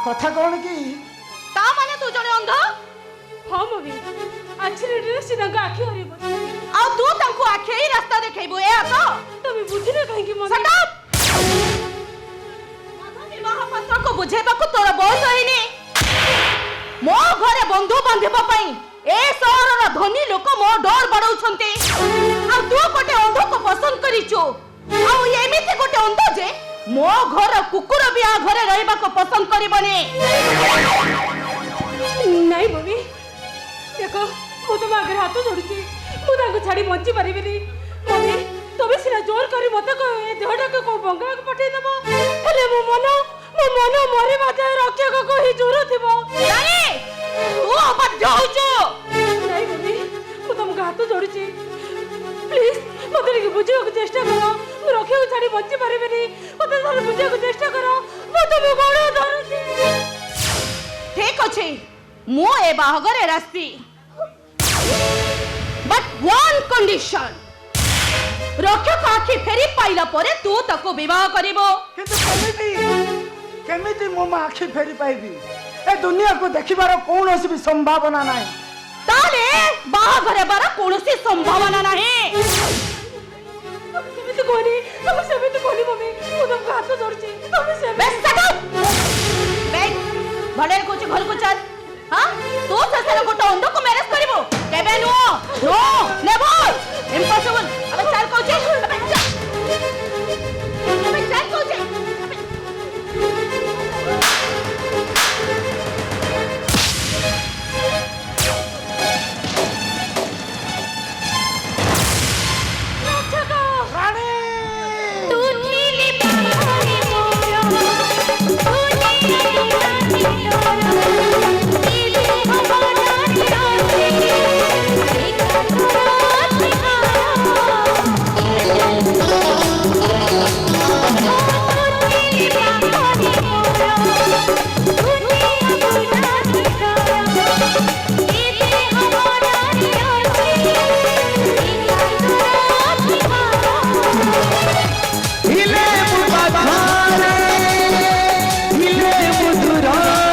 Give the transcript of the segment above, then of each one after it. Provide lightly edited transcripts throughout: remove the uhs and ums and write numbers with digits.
कथा कौन कि ता माने तू जने अंध हाँ मम्मी एक्सीडेंट से तांको आखि हरिबो आ तू तांको आखे ही रास्ता देखेबो ए तो तमे बुझिले काहे कि मम्मी शट अप विवाह पत्र को बुझेबा को तोर बयस होइनी मो घरे बंधु बांधिबा पई ए शहरर धनी लोक मो डर बड़ौछंती आ तू कोटे अंध को पसंद करिचो आ एमिति कोटे अंध जे मो घर कुकुर बिया घरे रहबा को पसंद करबनी नहीं मम्मी देखो मु तुम आगे हाथ जोड़ुची मु तांको छाड़ी बंची परिबिनी मम्मी तबे सिना जोर करी मते को ए देहटा को बंगा को पठे देबो हेले मो मन मरे माते रक्षा को ही जोर थिबो रानी तू अबद्ध होइचो नहीं मम्मी मु तुम हाथ जोड़ुची प्लीज मते के बुझियो को चेष्टा करो मु रक्षा को छाड़ी बंची परिबिनी मते सारे बुझियो को चेष्टा करो मु तुम गोड़ धरुची ठीक अछि मु ए बाहगरे रास्ती बट वन कंडीशन रक्षक आखि फेरी पाइला परे तू ताको विवाह करिवो किंतु केमिति मो आखि फेरी पाइबी ए दुनिया को देखिबार कौनसी भी संभावना नहीं ताले बाहगरे बार कोनोसी संभावना नहीं सेमिति कोनी मम्मी मु तुम हाथ जोड़ुची तुम से बस सटो बैठ भड़े को घर को चल हां तू ससुर गोटे अंध को मैरिज करिवो केबे नो नेवर इम्पॉसिबल अबे चल कोचे अबे चल कोचे रानी तू नीली बाहरी मोरा तू नीली मोरा नीली हमारा निराशे एक रात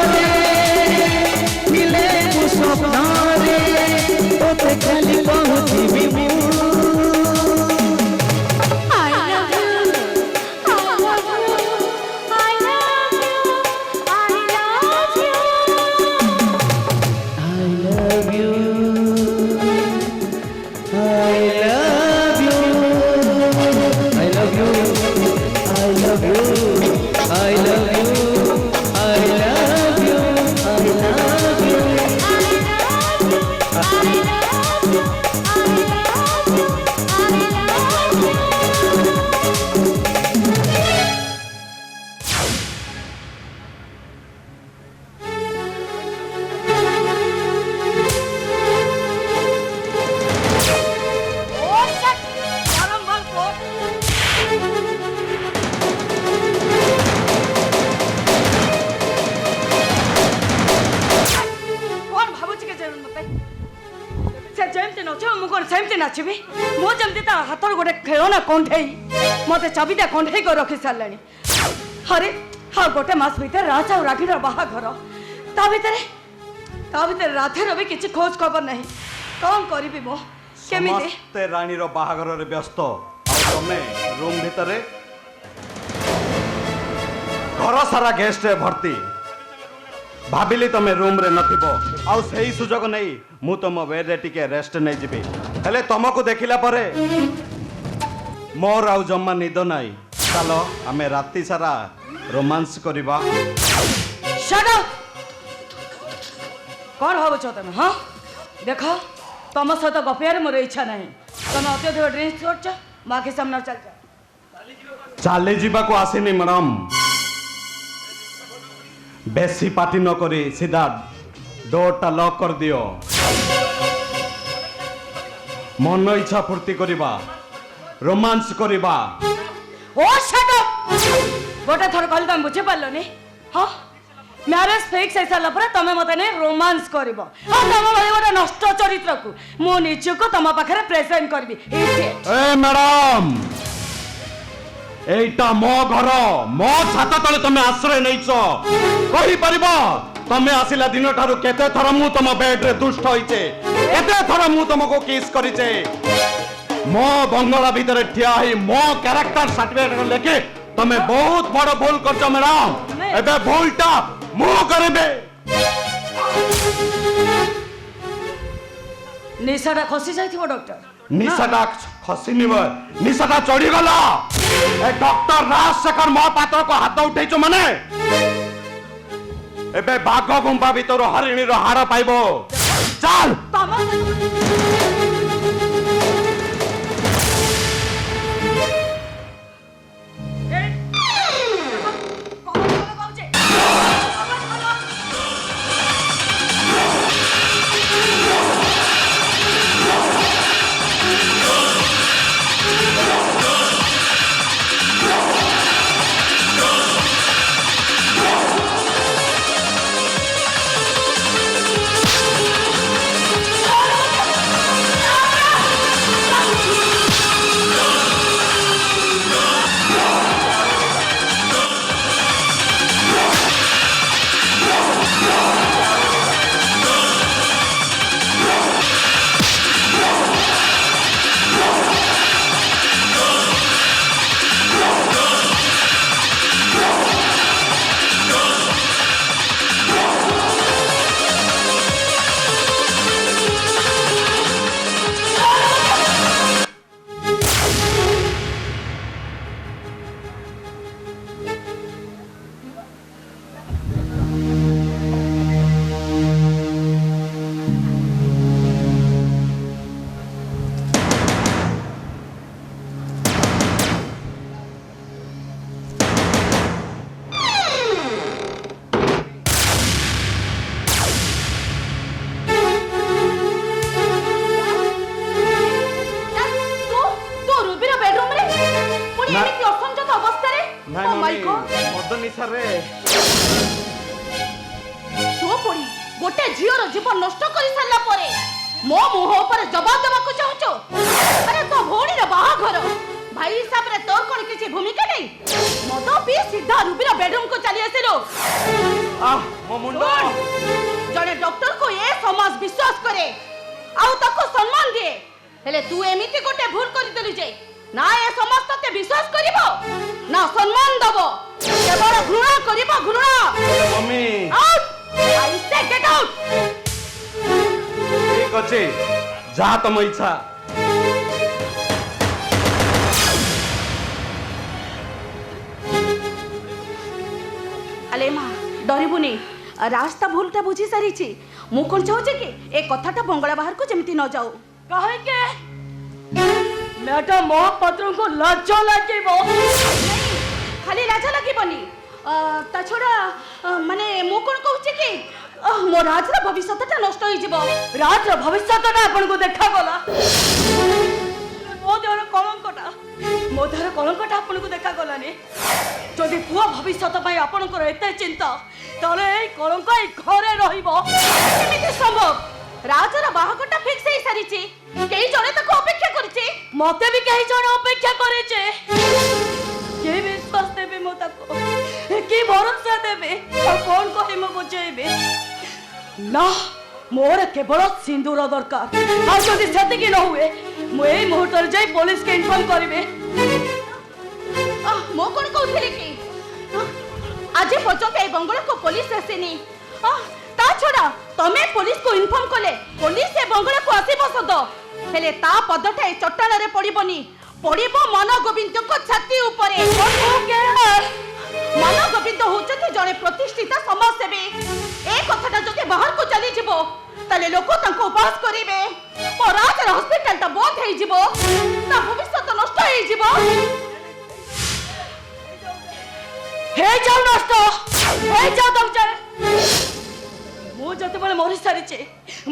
नाचबी मो जमती ता हाथ गोटे खेलना कंठेई मते चाबिटा कंठेई को रखी सारलानी अरे हाँ गोटे मास भीतर राजा और राघीर बाहाघर ता भीतर राधेर भी किसी खोज खबर नहीं कौन करी मो केमिति समस्ते रानी रो बाहाघर रे व्यस्त आ तमे रूम भीतर घर सारा गेस्ट रे भर्ती भाबिली तमे रूम रे नथिबो आ सही सुजोग नहीं मु तम बेड रे टिके रेस्ट नहीं जिबी हेले तुमको देखिला परे मोर आउ जम्मा निद नाही चलो आमे राती सारा रोमांस करिबा शट अप कौन भावुछ तमे हां देखो तुम सहित गपियार मोर इच्छा नहीं तुम अत्यधिक ड्रिंक्स करछ बाकी सामने चल जा चाली जीवा को आसीनी मैडम बेसी पार्टी न करी सीधा डोरटा लॉक कर दियो मन इच्छा पूर्ति करिबा रोमांस करिबा ओ शट अप गोटे थर कहली तुम बुझे पारलनी हाँ मैरिज फिक्स है सारा पर तुम मत नहीं रोमांस करब हाँ तुम भाई गोटे नष्ट चरित्र को मु निज को तुम पाखे प्रेजेंट करी ए मैडम এইটা মো ঘর মো ছাত তলে তুমি আশ্রয় নেইছ কହି পারিব তুমি আসিলা দিন ঠারু কেতে থর মু তম বেড রে দুষ্ট হইছে কেতে থর মু তমকো কিস করিছে মো বঙ্গলা ভিতরে ঠিয়া হই মো ক্যারেক্টার সার্টিফিকেট লেখে তুমি বহুত বড় ভুল করছ ম্যাডাম এবে ভুলটা মু করিবে নিশাটা খসি যাইଥିବ ডক্টর নিশাটা খসিনি নিশাটা চড়ি গলা এ ডক্টর রাজশেখর মহাপাত্র কো হাত উঠেছ মানে এবে বাঘ গুম্পা ভিতর হরিণীর হাড় পাইব চাল गोटे झीर जीवन नष्ट कर सारा परे मो मुह पर जवाब देवाक चाहूचो अरे तो भौणी रे बाहाघर भाई हिसाब रे तोर कोन किछि भूमिका नहीं मद पी सीधा रूबीर बेडरूम को चली आसिलो मो मुंडो जने डॉक्टर को ए समाज विश्वास करे आउ ताको सम्मान दे हेले तू एमिति गोटे भूल करि देलु जे ना ए समाज तते विश्वास करिवो ना सम्मान दबो केवल घृणा करिवो घृणा मम्मी आउट आई से गेट आउट ठीक अछि जा तम इच्छा अले मां डरिबुनी रास्ता भूलटा बुझी सारी छी मु कोन चाहू कि ए कथाटा बंगला बाहर को जेमति न जाऊ कहे के मैडम महापात्र को लाज लागिबो खाली लाज लागिबनी ता छोड़ा माने मु कोन कहू कि मो राजर भविष्यटा नष्ट होई जिवो राजर भविष्यटा आपन को देखा गला मो देहर कलंकटा आपन को देखा गलानी जदि पुआ भविष्यत पई आपन को एते चिंता तले ए कलंक ए घरे रहिबो केमिति संभव राजर बाहागटा फिक्स होई सारी छी केई जने तको अपेक्षा करछि मते भी केई जने अपेक्षा करे छे के विश्वास देबे मो तको की भरोसा देबे और कौन कहि मो बुझेबे ना मोर केवल सिंदूर दरकार आ जदि सेति की न हुए मो एई मुहूर्त जाई पुलिस के इन्फॉर्म करिवे मो कोन कहउथिले कि आज पर्यंत ए बंगला को पुलिस आसेनी ता छोड़ा तमे पुलिस को इन्फॉर्म कले पुलिस ए बंगला को आसीबो सद हेले ता पदटा ए चट्टान रे पड़िबनी पड़िबो मन गोविंद को छाती ऊपरे मन गोविंद होचती जने प्रतिष्ठित समाजसेवी ए कथाटा जदि बाहर को चली जिवो तले लोक तांको उपहास करिवे और राजर हॉस्पिटल ता बंद हेई जिवो ता भविष्य तो नष्ट हेई जिवो हे जाओ नष्ट हे जाओ तुम जाए मो जते बले मरि सारिचे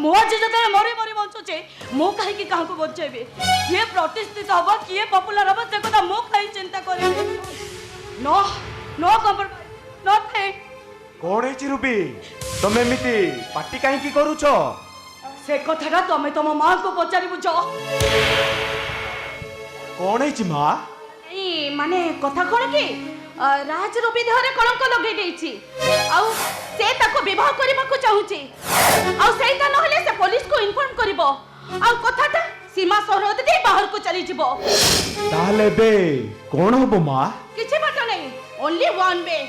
मो आज जते मरि मरि बंचुचे मो काहे की काहा को बचाइबे ये प्रतिष्ठित हबो किए पॉपुलर हबो से কথা मो काहे चिंता करिवे नो नो कॉम्प्रोमाइज नॉट हे कोण है रूबी तमे मिति पार्टी काहे की करूछो से कथाटा तमे तम मां को पचारि बुझो कोण है मां ए ମାନେ କଥା କ'ଣ କି ରାଜ ରବି ଦେହରେ କଳଙ୍କ ଲଗେଇ ଦେଇଛି ଆଉ ସେ ତାକୁ ବିବାହ କରିବାକୁ ଚାହୁଁଛି ଆଉ ସେଇଟା ନହେଲେ ସେ ପୋଲିସକୁ ଇନଫର୍ମ କରିବ ଆଉ କଥାଟା ସୀମା ସରହଦ ଦେଇ ବାହାରକୁ ଚାଲିଯିବ। ତାହେଲେ ବେ କ'ଣ ହବ ମା? କିଛି ବାଟ ନାହିଁ, ଓନ୍ଲି ୱାନ୍ ୱେ।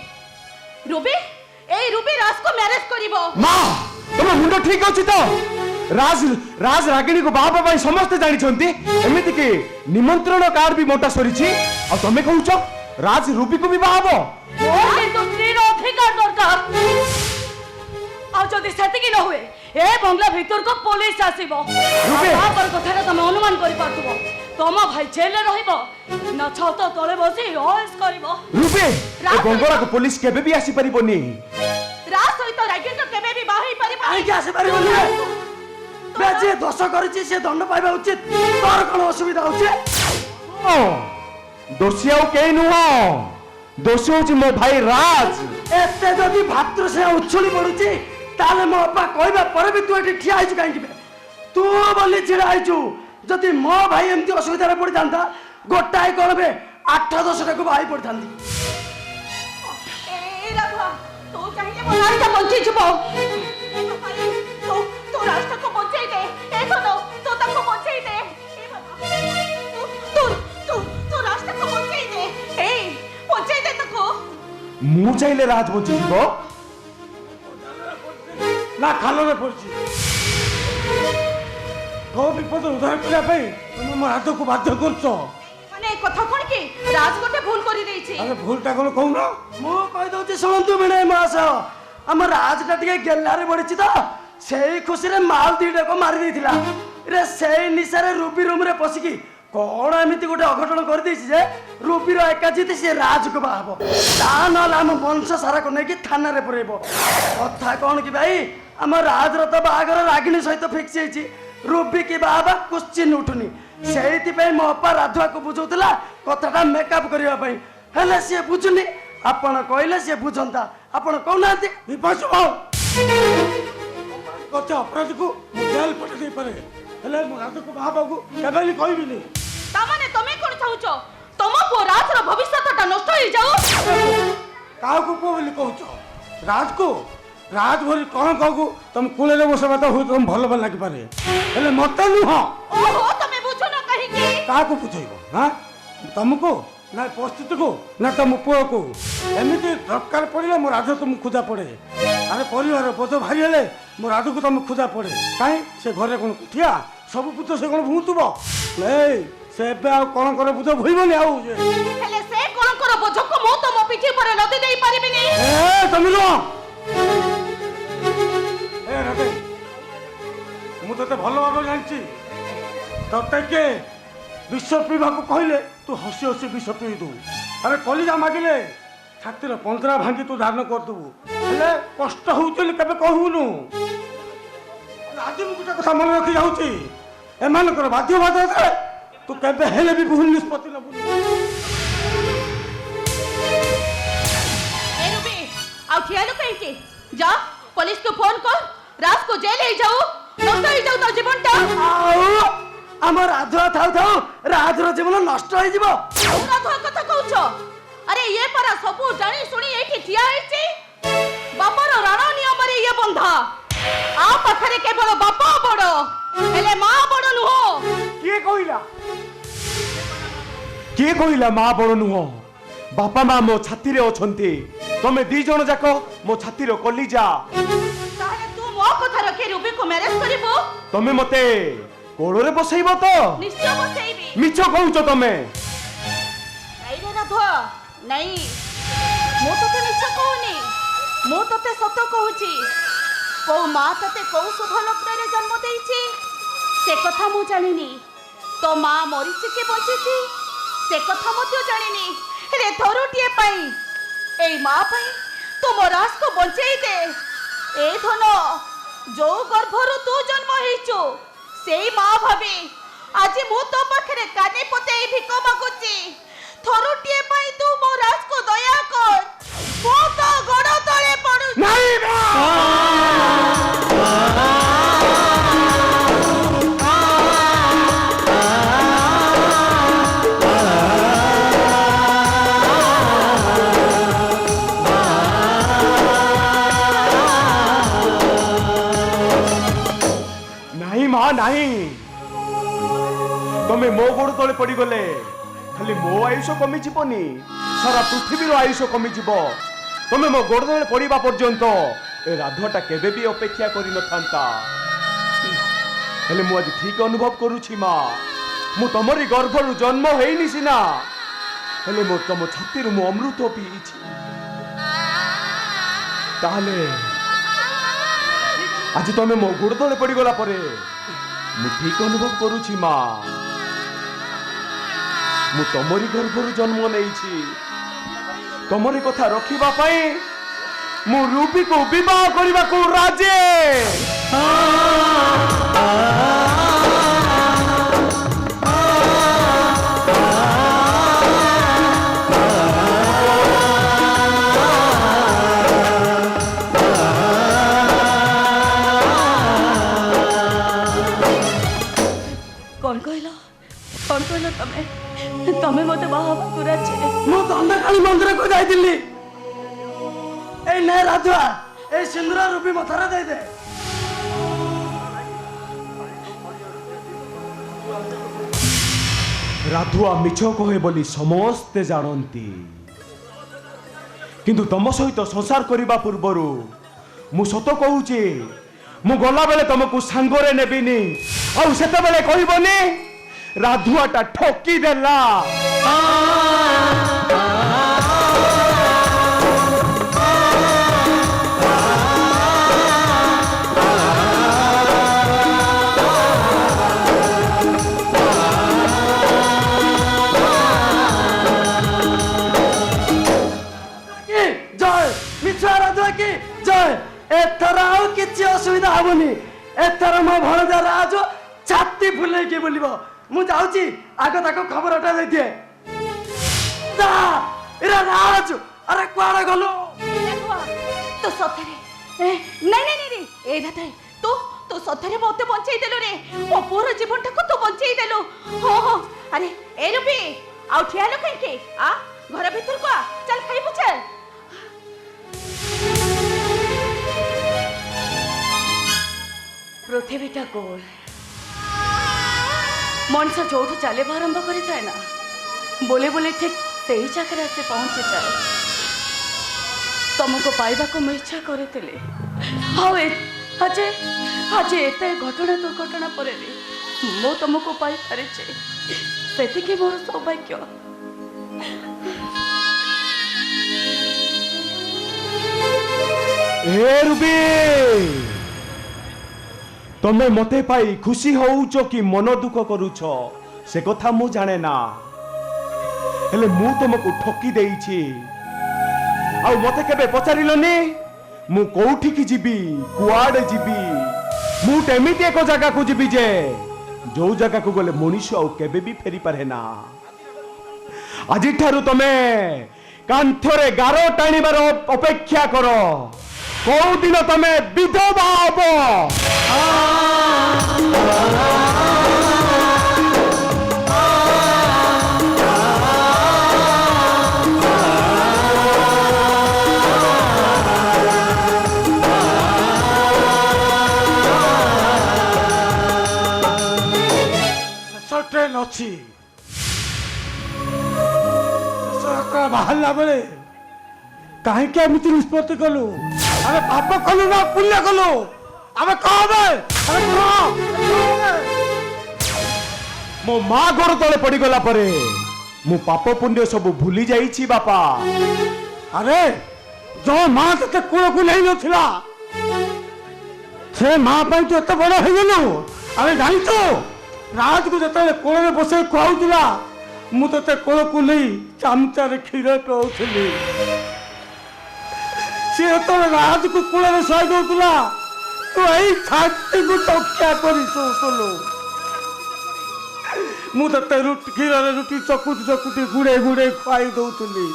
ରୁବି ରାଜକୁ ମ୍ୟାରେଜ କରିବ। ମା ତମ ମୁଣ୍ଡ ଠିକ ଅଛି ତ? ରାଜ ରାଗିଣୀକୁ ବାହା ହେବା ପାଇଁ ସମସ୍ତେ ଜାଣିଛନ୍ତି, ଏମିତି କି ନିମନ୍ତ୍ରଣ କାର୍ଡ ବି ମୋଟା ସରିଛି। ଆଉ ତମେ କହୁଛ ରାଜ ରୁବିକୁ ବି ବାହା ହବ? ସ୍ତ୍ରୀର ଅଧିକାର ଦରକାର। ଆଉ ଯଦି ସେତିକି ନ ହୁଏ ଏ ବଙ୍ଗଲା ଭିତରକୁ ପୋଲିସ ଆସିବ। ତାପରେ କଥାଟା ତମେ ଅନୁମାନ କରିପାରୁଥିବ, ତମ ଭାଇ ଜେଲରେ ରହିବ ନା ଛାତ ତଳେ ବସି ଅଏସ କରିବ। ରୁବି ଏ ବଙ୍ଗଳାକୁ ପୋଲିସ କେବେ ବି ଆସି ପାରିବନି। ରାଜ ସହିତ ରାଗିଣୀ କେବେ ବି ବାହା ହେଇ ପାରିବ କାହିଁକି ଆସିପାରିବନି? ବେ ଯେ ଦୋଷ କରିଛି ସେ ଦଣ୍ଡ ପାଇବା ଉଚିତ। ତୋର କ'ଣ ଅସୁବିଧା ହଉଛି? ଦୋଷୀ ଆଉ କେହି ନୁହଁ, ଦୋଷୀ ହଉଛି ମୋ ଭାଇ ରାଜ। ଏତେ ଯଦି ଭାତୃ ସେ ଉଛୁଳି ପଡୁଛି ତାହେଲେ ମୋ ବାପା କହିବା ପରେ ବି ତୁ ଏଠି ଠିଆ ହେଇଛୁ କାହିଁକି? ତୁ ବୋଲି ଛିଡା ହେଇଛୁ। ଯଦି ମୋ ଭାଇ ଏମିତି ଅସୁବିଧାରେ ପଡିଥାନ୍ତା ଗୋଟାଏ କ'ଣ ବେ 8-10ଟାକୁ ବାହାଇ ପଡିଥାନ୍ତି। ତୁ ଚାହିଁଲେ ମୋ ରାଜଟା ବଞ୍ଚିଯିବ। ତୁ ରାଜଟାକୁ ବଞ୍ଚେଇ ଦେ। ଏ ଧନ ତୁ ତାକୁ ବଞ୍ଚେଇ ଦେ। ତୁ ରାଜଟାକୁ ବଞ୍ଚେଇ ଦେ। ବଞ୍ଚେଇ ଦେ ତାକୁ। ମୁଁ ଚାହିଁଲେ ରାଜ ବଞ୍ଚିଯିବ ନା ଖାଲରେ ପଡିଛି। ତୋ ବିପଦ ଉଦ୍ଧାର କରିବା ପାଇଁ ତମେ ମୋ ହାତକୁ ବାଧ୍ୟ କରୁଛ। ମାନେ କଥା କ'ଣ କି ରାଜ ଗୋଟେ ଭୁଲ କରିଦେଇଛି। ଆରେ ଭୁଲଟା କ'ଣ କହୁନ? ମୁଁ କହିଦଉଛି ଶୁଣନ୍ତୁ ଭିଣେଇ ମହାଶୟ, ଆମ ରାଜଟା ଟିକେ ଗେହ୍ଲାରେ ବଢିଛି ତ ସେଇ ଖୁସିରେ ମାଲ ଦିଟାକୁ ମାରି ଦେଇଥିଲା। ରେ ସେଇ ନିଶାରେ ରୁବି ରୁମରେ ପଶିକି କ'ଣ ଏମିତି ଗୋଟେ ଅଘଟଣ କରିଦେଇଛି ଯେ ରୁବିର ଏକା ଜିତି ସେ ରାଜକୁ ବାହା ହବ। ତା ନହେଲେ ଆମ ବଂଶ ସାରାକୁ ନେଇକି ଥାନାରେ ପୁରେଇବ। କଥା କ'ଣ କି ଭାଇ, ଆମ ରାଜର ତ ବାହାଘର ରାଗିଣୀ ସହିତ ଫିକ୍ସ ହେଇଛି। ରୁବି କି ବାହା ହବା କ୍ୱଶ୍ଚିନ୍ ଉଠୁନି। ସେଇଥିପାଇଁ ମୋ ଅପା ରାଧୁଆକୁ ବୁଝଉଥିଲା କଥାଟା ମେକଅପ୍ କରିବା ପାଇଁ, ହେଲେ ସିଏ ବୁଝୁନି। ଆପଣ କହିଲେ ସିଏ ବୁଝନ୍ତା, ଆପଣ କହୁନାହାନ୍ତି? ଅପରାଧୀକୁ ଜେଲ ପଠେଇ ଦେଇପାରେ, ହେଲେ ମୁଁ ରାଧୁକୁ ବାହା ହବାକୁ କେବେ ବି କହିବିନି। ତାମାନେ ତମେ କ'ଣ ଚାହୁଁଛ ତମ ପୁଅ ରାଜର ଭବିଷ୍ୟତଟା ନଷ୍ଟ ହେଇଯାଉ? କାହାକୁ ପୁଅ ବୋଲି କହୁଛ? ରାଜକୁ? ରାଜ ଭଳି କ'ଣ କହୁ ତମ କୂଳରେ ବସବା ତ ହୁଏ ତମ ଭଲ ଭଲ ଲାଗିପାରେ, ହେଲେ ମତେ ନୁହଁ। ଓହୋ ତମେ ବୁଝୁନ କାହିଁକି? କାହାକୁ ବୁଝେଇବ? ହଁ ତମକୁ ନା ପରିସ୍ଥିତିକୁ ନା ତମ ପୁଅକୁ? ଏମିତି ଦରକାର ପଡ଼ିଲେ ମୋ ରାଜ ତୁମକୁ ଖୋଜା ପଡ଼େ। ଆରେ ପରିବାର ବୋଝ ଭାରି ହେଲେ ମୋ ରାଜକୁ ତମେ ଖୋଜା ପଡ଼େ। କାହିଁ ସେ ଘରେ କ'ଣ ଠିଆ ସବୁ ପୁତ ସେ କ'ଣ ଭୁଁଥିବ? ଏଇ ସେ ଏବେ ଆଉ କ'ଣ କରେ ବୁଝ ଭୁଇବନି ଆଉ। ହେଲେ ସେ କଣଙ୍କର ବୋଝକୁ ମୁଁ ତମ ପିଠି ଉପରେ ଲଦି ଦେଇ ପାରିବିନି। ତମେ ନୁହଁ। ମୁଁ ତତେ ଭଲ ଭାବରେ ଜାଣିଛି। ତତେ କିଏ ବିଷ ପିଇବାକୁ କହିଲେ ତୁ ହସି ହସି ବିଷ ପିଇ ଦଉ। ଆରେ କଲିଜା ମାଗିଲେ ଛାତିର ପନ୍ଦରା ଭାଙ୍ଗି ତୁ ଦାନ କରିଦେବୁ, ହେଲେ କଷ୍ଟ ହଉଛି ବୋଲି କେବେ କହୁନୁ। ଆଜି ମୁଁ ଗୋଟେ କଥା ମନେ ରଖି ଯାଉଛି, ଏମାନଙ୍କର ବାଧ୍ୟ ବାଧ୍ୟତାରେ ତୁ କେବେ ହେଲେ ବି ଭୁଲ ନିଷ୍ପତ୍ତି ନେବୁନି। ଆଉ ଠିଆଲୁ କାହିଁକି? ଯା पुलिस को फोन कर, राज को जेल ले जाओ, नष्ट हो जाओ तो जीवनटा। आम राधुआ थाउ थाउ राधुर जीवन नष्ट हो जीवो। राधुआ कथा कहउछो? अरे ये परा सबु जानी सुनी एठी ठिया हैछि। बापर राणा नियम रे ये बंधा। आ पाखरे केवल बापा बड़, हेले मां बड़ नुहो। के कहिला? के कहिला मां बड़ नुहो? बापा मां मो छाती रे अछंती। तमे दी जण जाको मो छाती रो कलिजा। ताले तू मो कथा रखे रूबी को मैरिज करिबो? तमे मते कोड़ो रे बसैबो तो? निश्चय बसैबी। मिछ कहउछो तमे? नहीं रे राधुआ, नहीं। मो तते मिछ कहूनी, मो तते सत कहूची। को मां तते को शुभ लग्न रे जन्म देइची से कथा मु जानिनी। तो मां मरिची के बंचीची से कथा मध्य जानिनी। रे थरुटिए पई एई मां पई तुम रास को बंचेई दे। ए धन जो गर्भरु तू जन्म हेइचो सेई मां भाबी आज मु तो पाखरे काने पते भिक मागुची। थरुटिए पई तू मो रास को दया कर। मो तो गड़ तळे पडु नहीं ନାହିଁ। ତମେ ମୋ ଗୋଡ଼ ତଳେ ପଡ଼ିଗଲେ ଖାଲି ମୋ ଆୟୁଷ କମିଯିବନି, ସାରା ପୃଥିବୀର ଆୟୁଷ କମିଯିବ। ତମେ ମୋ ଗୋଡ଼ ତଳେ ପଡ଼ିବା ପର୍ଯ୍ୟନ୍ତ ଏ ରାଧୁଆଟା କେବେ ବି ଅପେକ୍ଷା କରିନଥାନ୍ତା। ହେଲେ ମୁଁ ଆଜି ଠିକ ଅନୁଭବ କରୁଛି ମା, ମୁଁ ତମରି ଗର୍ଭରୁ ଜନ୍ମ ହେଇନି ସିନା, ହେଲେ ମୁଁ ତମ ଛାତିରୁ ମୁଁ ଅମୃତ ପିଇଛି। ତାହେଲେ ଆଜି ତମେ ମୋ ଗୋଡ଼ ତଳେ ପଡ଼ିଗଲା ପରେ ମୁଁ ଠିକ ଅନୁଭବ କରୁଛି ମା, ମୁଁ ତମରି ଗର୍ଭରୁ ଜନ୍ମ ନେଇଛି। ତମରି କଥା ରଖିବା ପାଇଁ ମୁଁ ରୁବିକୁ ବିବାହ କରିବାକୁ ରାଜି। कौन कहल तमे तमे मते बाहा राजी? ମୁଁ ଦଣ୍ଡକାଳୀ ମନ୍ଦିରକୁ ଯାଇଥିଲି। ଏଇ ନେ ରାଧୁଆ, ଏଇ ସିନ୍ଦୁର ରୁବି ମଥାରେ ଦେଇଦେ। ରାଧୁଆ ମିଛ କହେ ବୋଲି ସମସ୍ତେ ଜାଣନ୍ତି, କିନ୍ତୁ ତମ ସହିତ ସଂସାର କରିବା ପୂର୍ବରୁ ମୁଁ ସତ କହୁଛି, ମୁଁ ଗଲାବେଳେ ତମକୁ ସାଙ୍ଗରେ ନେବିନି। ଆଉ ସେତେବେଳେ କହିବନି ରାଧୁଆଟା ଠକି ଦେଲା। ଜୟ ମିଛୁଆ ରାଧୁଆ କି ଜୟ। ଏଥର ଆଉ କିଛି ଅସୁବିଧା ହବନି। ଏଥର ମୋ ଭଣଜା ରାଜ ଛାତି ଫୁଲେଇକି ବୁଲିବ। ମୁଁ ଯାଉଛି, ଆଗ ତାକୁ ଖବରଟା ଦେଇଦିଏ। ରାଜ, ଆରେ କୁଆଡେ ଗଲୁ? तो सथरे नहीं नहीं नहीं ए दादा तो सथरे मते बंचाई देलो रे। ओ पूरा जीवनटा को तो बंचाई देलो। हो हो अरे ए रुबी आउ ठिया लो कहीं के आ घर भीतर को आ, चल खाइबु चल। पृथ्वीटा गोल, मनुष्य जोठू चले आरंभ कर जाए ना, बोले बोले ठीक से ही जगह आसे पहुंची जाए। तुमको पाइबा को मैं इच्छा करते हाँ आज आज एत घटना दुर्घटना पर मो तुमको पाई पारे से मोर सौभाग्य। ए रुबी, तमे मते पाई खुशी होउचो कि मन दुख करूछ से कथा मु जाने ना, हेले मु तुमको ठकी देइछि। आउ मते केबे पचारिलनी मु कोठी की जीबी, कुआडे जीबी? मु एमिति एक जगह को जीबी जे जो जगह को गले मनुष्य आउ केबे भी फेरी पारे ना। আজি ठारू तमे कांथरे गारो टाणीबार अपेक्षा करो, कौ दिन तमे विधवा हबो। ट्रेन अच्छी बाहर बेले कहीं निष्पत्ति कलु? आम पाप कलु ना पुण्य कलु? आम मो माँ गोड़ तले पड़गला परे मु पाप पुण्य सब भूली जाइछि बापा। अरे जो माँ ते कूल को नहीं नथिला से माँ पाई तो एत बड़ हो गलु। अरे जानी तो राज को जते कोल में बसे खुआउला मु ते कोल को नहीं चामचा रे क्षीर पिउथली। से तो राज को कोल में सई दोतला तो एई छाती को टक्या करी सोसलो। मु ते रुटी क्षीर रे रुटी चकुटी गुड़े गुड़े खुआई दउथली।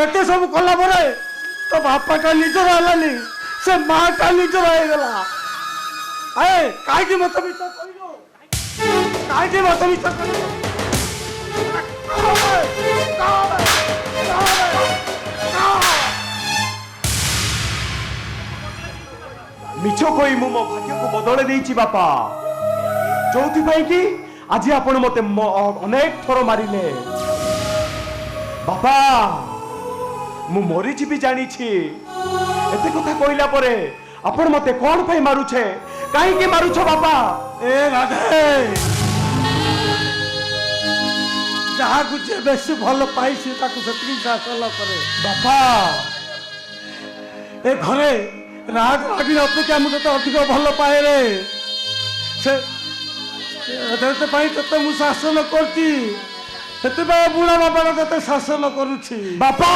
एते सब कला परे तो बापा का निजर हलानी, से माँ का निजर हो गला। अरे काहे की मत भी तो कहियो, काहे की मत भी तो कहियो। मिछ कोई मु मो भाग्य को बदले देइछि बापा। ଯୋଉଥିପାଇଁ କି ଆଜି ଆପଣ ମତେ ଅନେକ ଥର ମାରିଲେ। ବାପା ମୁଁ ମରିଯିବି ଜାଣିଛି, ଏତେ କଥା କହିଲା ପରେ ଆପଣ ମତେ କଣ ପାଇଁ ମାରୁଛେ, କାହିଁକି ମାରୁଛ ବାପା? ଏ ରାଧେ, ଯାହାକୁ ଯିଏ ବେଶୀ ଭଲ ପାଇଛି ତାକୁ ସେତିକି ଶାସନ କରେ। ବାପା ଏ ଘରେ ରାଗ ରାଗିଣୀ ଅପେକ୍ଷା ମୁଁ ତତେ ଅଧିକ ଭଲ ପାଏ ରେ। ସେଥିପାଇଁ ତତେ ମୁଁ ଶାସନ କରୁଛି, ସେଥିପାଇଁ ବୁଢା ବାପାର ତତେ ଶାସନ କରୁଛି। ବାପା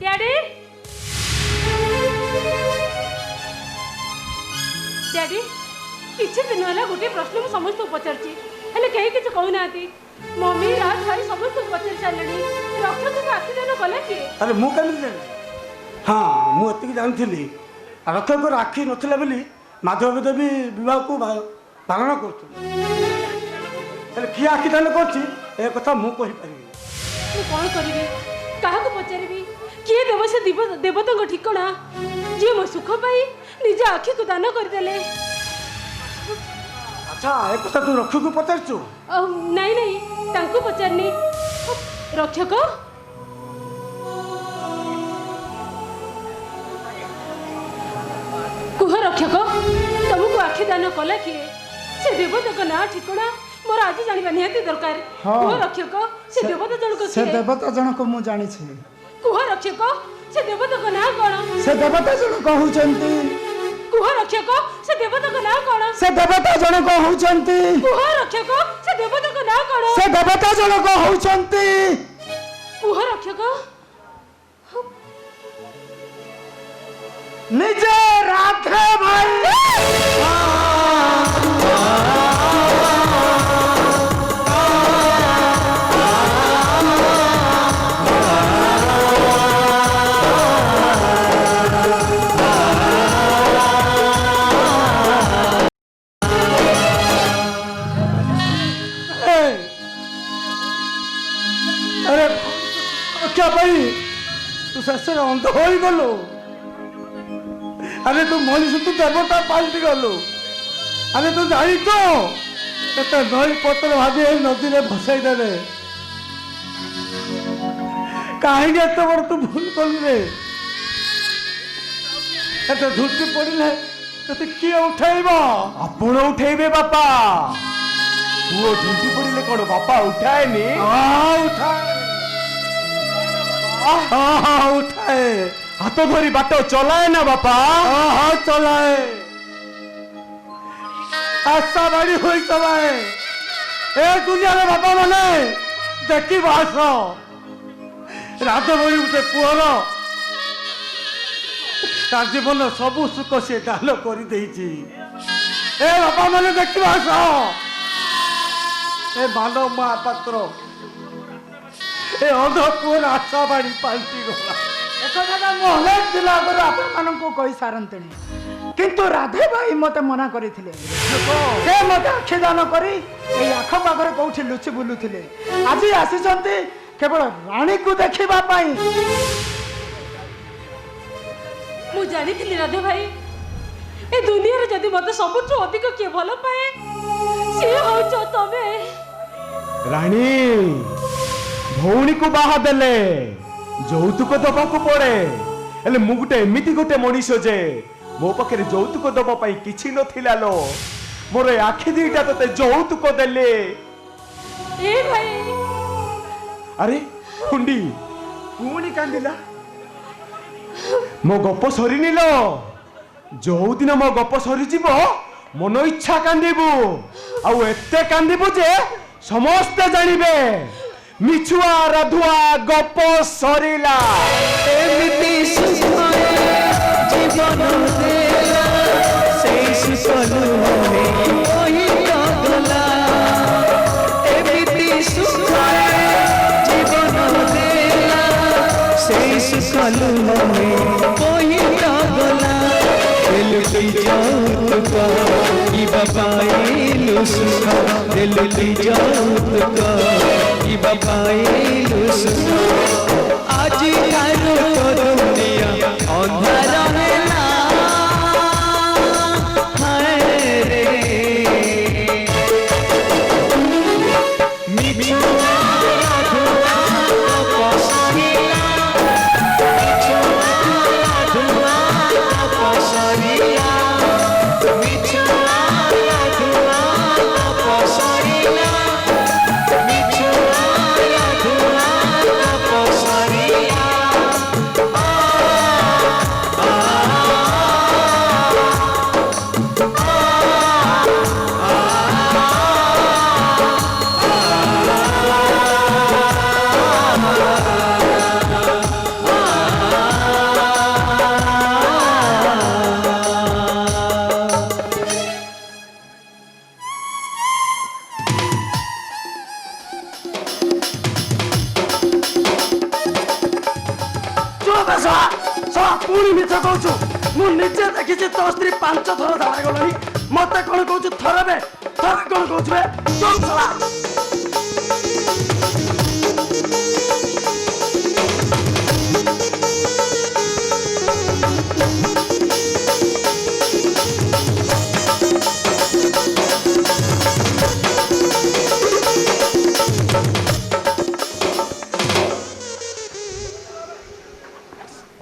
ଡ୍ୟାଡି, ଡ୍ୟାଡି, କିଛି ଦିନ ହେଲା ଗୋଟିଏ ପ୍ରଶ୍ନ ମୁଁ ସମସ୍ତଙ୍କୁ ପଚାରୁଛି, ହେଲେ କେହି କିଛି କହୁନାହାନ୍ତି। ମମି, ରାଜ ଭାଇ ସମସ୍ତଙ୍କୁ ପଚାରି ସାରିଲେଣି, ରକ୍ଷକଙ୍କ ଆଖିଦାନ କଲା କିଏ? ଆରେ ମୁଁ କେମିତି ଜାଣିଲି? ହଁ, ମୁଁ ଏତିକି ଜାଣିଥିଲି ରକ୍ଷକଙ୍କର ଆଖି ନଥିଲା ବୋଲି ମାଧବ ଦେବୀ ବିବାହକୁ ବାରଣ କରୁଥିଲେ। ହେଲେ କିଏ ଆଖି ଦାନ କରୁଛି ଏ କଥା ମୁଁ କହିପାରିବି। ମୁଁ କ'ଣ କରିବି, କାହାକୁ ପଚାରିବି? କିଏ ଦେବ ସେ ଦେବତାଙ୍କ ଠିକଣା, ଯିଏ ମୋ ସୁଖ ପାଇଁ ନିଜ ଆଖିକୁ ଦାନ କରିଦେଲେ? ଆଚ୍ଛା, ଏ କଥା ତୁ ରକ୍ଷକକୁ ପଚାରିଛୁ? ନାଇଁ ନାଇଁ, ତାଙ୍କୁ ପଚାରିନି। ରକ୍ଷକ, କୁହ ରକ୍ଷକ, ତମକୁ ଆଖି ଦାନ କଲା କିଏ? ସେ ଦେବତାଙ୍କ ନାଁ ଠିକଣା ମୋର ଆଜି ଜାଣିବା ନିହାତି ଦରକାର। କୁହ ରକ୍ଷକ, ସେ ଦେବତା ଜଣକ ସେ କିଏ? ଦେବତା ଜଣକ ମୁଁ ଜାଣିଛି। କୁହ ରକ୍ଷକ, ସେ ଦେବତାଙ୍କ ନାଁ କ'ଣ? ସେ ଦେବତା ଜଣକ ହଉଛନ୍ତି, କୁହ ରକ୍ଷକ, ସେ ଦେବତାଙ୍କ ନାଁ କ'ଣ? ସେ ଦେବତା ଜଣକ ହଉଛନ୍ତି, କୁହ ରକ୍ଷକ, ସେ ଦେବତାଙ୍କ ନାଁ କ'ଣ? ସେ ଦେବତା ଜଣକ ହଉଛନ୍ତି। କୁହ ରକ୍ଷକ। ନିଜେ ରାଧେ ଭାଇ। ଆରେ ରକ୍ଷା ପାଇଁ ତୁ ଶେଷରେ ଅନ୍ଧ ହୋଇଗଲୁ। ଆରେ ତୁ ମଣିଷ, ତୁ ଦେବତା ପାଲଟି ଗଲୁ। ଆରେ ତୁ ଜାଣିଛୁ କେତେ ନଈ ପତ୍ର ଭାବି ଏଇ ନଦୀରେ ଭସାଇ ଦେଲେ। କାହିଁକି ଏତେ ବଡ଼ ତୁ ଭୁଲ କଲୁ ରେ? ଏତେ ଝୁଟି ପଡ଼ିଲେ ତତେ କିଏ ଉଠେଇବ? ଆପଣ ଉଠେଇବେ ବାପା। ପୁଅ ଝୁଣ୍ଟି ପଡ଼ିଲେ କଣ ବାପା ଉଠାଏନି? ଉଠାଏ। ହାତ ଧରି ବାଟ ଚଲାଏ ନା ବାପା? ଚଲାଏ। ଆଶା ବାড়ি ହୋଇ ଚଲାଏ। ଏ ଦୁନିଆର ବାପା ମାନେ ଦେଖିବ ଆସ, ରାଧ ଭଳି ଗୋଟେ ପୁଅର ତା ଜୀବନ ସବୁ ସୁଖ ସେ ଦାନ କରିଦେଇଛି। ଏ ବାପା ମାନେ ଦେଖିବ ଆସ, ଏ ମାନବ ମହାପାତ୍ର ଏ ଅନ୍ଧ ପୁଅର ଆଶା ବାড়ି ପାଲଟି ଗଲା। ଏକଥାଟା ମୁଁ ଅନେକ ଦିନ ଆଗରୁ ଆପଣମାନଙ୍କୁ କହିସାରନ୍ତିଣି, କିନ୍ତୁ ରାଧେ ଭାଇ ମତେ ମନା କରିଥିଲେ। ସେ ମତେ ଆଖି ଦାନ କରି ଏଇ ଆଖପାଖରେ କୋଉଠି ଲୁଚି ବୁଲୁଥିଲେ। ଆଜି ଆସିଛନ୍ତି କେବଳ ରାଣୀକୁ ଦେଖିବା ପାଇଁ। ମୁଁ ଜାଣିଥିଲି ରାଧେ ଭାଇ, ଏ ଦୁନିଆରେ ଯଦି ମତେ ସବୁଠୁ ଅଧିକ କିଏ ଭଲ ପାଏ ସିଏ ହଉଛ ତମେ। ରାଣୀ ଭଉଣୀକୁ ବାହା ଦେଲେ ଯୌତୁକ ଦବାକୁ ପଡେ, ହେଲେ ମୁଁ ଗୋଟେ ଏମିତି ଗୋଟେ ମଣିଷ ଯେ ମୋ ପାଖରେ ଯୌତୁକ ଦବା ପାଇଁ କିଛି ନଥିଲା ଲୋ। ମୋର ଏ ଆଖି ଦିଟା ତତେ ଯୌତୁକ ଦେଲେ। ଏ ଭାଇ, ଆରେ ଖୁଣ୍ଡି ପୁଣି କାନ୍ଦିଲା। ମୋ ଗପ ସରିନି ଲୋ। ଯୋଉଦିନ ମୋ ଗପ ସରିଯିବ ମନ ଇଚ୍ଛା କାନ୍ଦିବୁ, ଆଉ ଏତେ କାନ୍ଦିବୁ ଯେ ସମସ୍ତେ ଜାଣିବେ ମିଛୁଆ ରାଧୁଆ ଗପ ସରିଲା। ଏମିତି ସୁଖରେ ଜୀବନ ଦେଲା, ସେଇ ସୁଖ ନୁହେଁ କହିଲା। ଏମିତି ସୁଖରେ ଜୀବନ ଦେଲା, ସେଇ ସୁଖ ନୁହେଁ କହିଲା। की যৌতুক কিবা পাইলু সুখ দিলু কি যৌতুক কিবা পাইলু সুখ আজি ঠারু দুনিয়া অন্ধার হেলা হায় রে মিছুয়া ধুয়া পসারিলা মিছুয়া পসারিলা মিছুয়া ধুয়া পসারিলা মিছুয়া ধুয়া পসারিলা ଚୁପ ବେ ଶଳା ଶଳା ପୁଣି ମିଛ କହୁଛୁ ମୁଁ ନିଜେ ଦେଖିଛି ତୋ ସ୍ତ୍ରୀ 5 ଥର ଧାରା ଗଲାଣି ମତେ କଣ କହୁଛୁ ଥରେ ବେ ଥରେ କଣ କହୁଛୁ ବେ ଚୁପ ଶଳା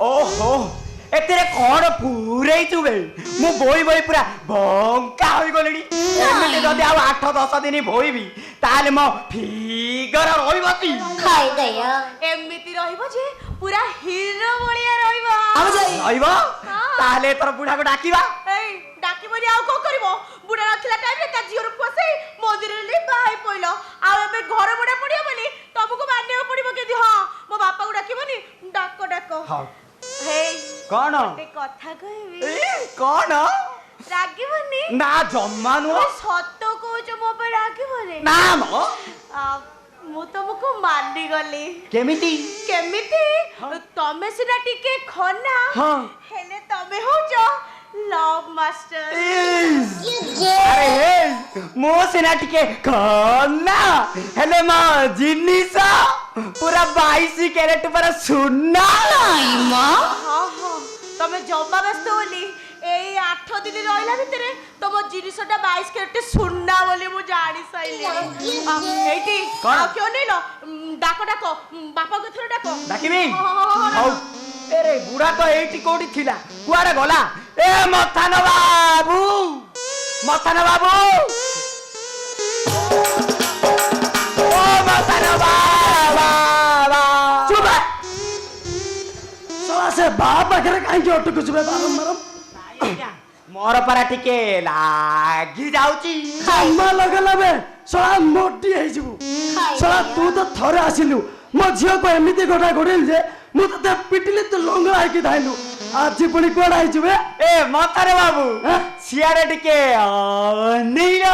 ओहो एतेरे कौन पूरे चुबे मु बोई बोई पूरा भंका होई गलेनी एमिते जदि आ 8-10 दिन भोईबी ताले मो फिगर रहिबती ଖାଇ ଦୟା ଏମିତି ରହିବ ଯେ ପୁରା ହିରୋ ଭଳିଆ ରହିବ ରହିବ ताले तोर बुढ़ा को डाकीबा ଏଇ ଡାକିବନି ଆଉ କଣ କରିବ ବୁଢା ନଥିଲା ଟାଇମରେ ତା ଝିଅରୁ ଫସେଇ ମନ୍ଦିରରେ ବାହାଇ ପଇଲ ଆଉ ଏବେ ଘର ବୁଢା ପଡିବ ବୋଲି ତମକୁ ମାନିବାକୁ ପଡିବ କେମିତି ହଁ ମୋ ବାପାକୁ ଡାକିବନି ଡାକ ଡାକ ହଁ ହେଇ କଣ ଗୋଟେ କଥା କହିବି କଣ ରାଗିବନି ନା ଜମ୍ମା नु ତମେ ସତ କହୁଛ ମୋ ପାଇଁ ରାଗିବନି ନା ମ ମୁଁ ତମକୁ ମାନିଗଲି କେମିତି କେମିତି ତମେ ସିନା ଟିକେ ଖନା ହଁ ହେଲେ ତମେ ହଉଛ ଲଭ୍ ମାଷ୍ଟର अरे मो सिना टिके खना हेले मा जिनिस पूरा 22 कैरेट पर सुना ହଁ ହଁ ତମେ ଜମା ବ୍ୟସ୍ତ ବୋଲି ଏଇ 8 ଦିନ ରହିଲା ଭିତରେ ତମ ଜିନିଷଟା 22 କ୍ୟାରେଟ ସୁନା ବୋଲି ମୁଁ ଜାଣି ସାଇଲିଣି ଏଇଠି କଣ? ଆଉ କିਉਂ ନେଇଲ ଡାକ ଡାକ ବାପାଙ୍କୁ ଥରେ ଡାକ डाकिबी ହଁ। हौ एरे बुढ़ा तो एठी कोठी थिला कुआरे गला ए मथान बाबू ओ मथान बाबा ଚୁପ ବେ ଶଳା ସେ ବାହା ପାଖରେ କାହିଁକି ଅଟକୁଛୁ ବେ ବାରମ୍ବାର मोर परा टिके लागी जाउची ଜମା ଲଗେଇଲା ବେ ଶଳା ମୋଟି ହେଇଯିବୁ ଶଳା ତୁ ତ ଥରେ ଆସିଲୁ ମୋ ଝିଅକୁ ଏମିତି ଗୋଟା ଗୋଡେଇଲି ଯେ ମୁଁ ତତେ ପିଟିଲି ତୁ ଲଙ୍ଗଳା ହେଇକି ଧାଇଲୁ ଆଜି ପୁଣି କୁଆଡେ ହେଇଛୁ ବେ ए मथान बाबू हाँ? सियारे टिके नीलो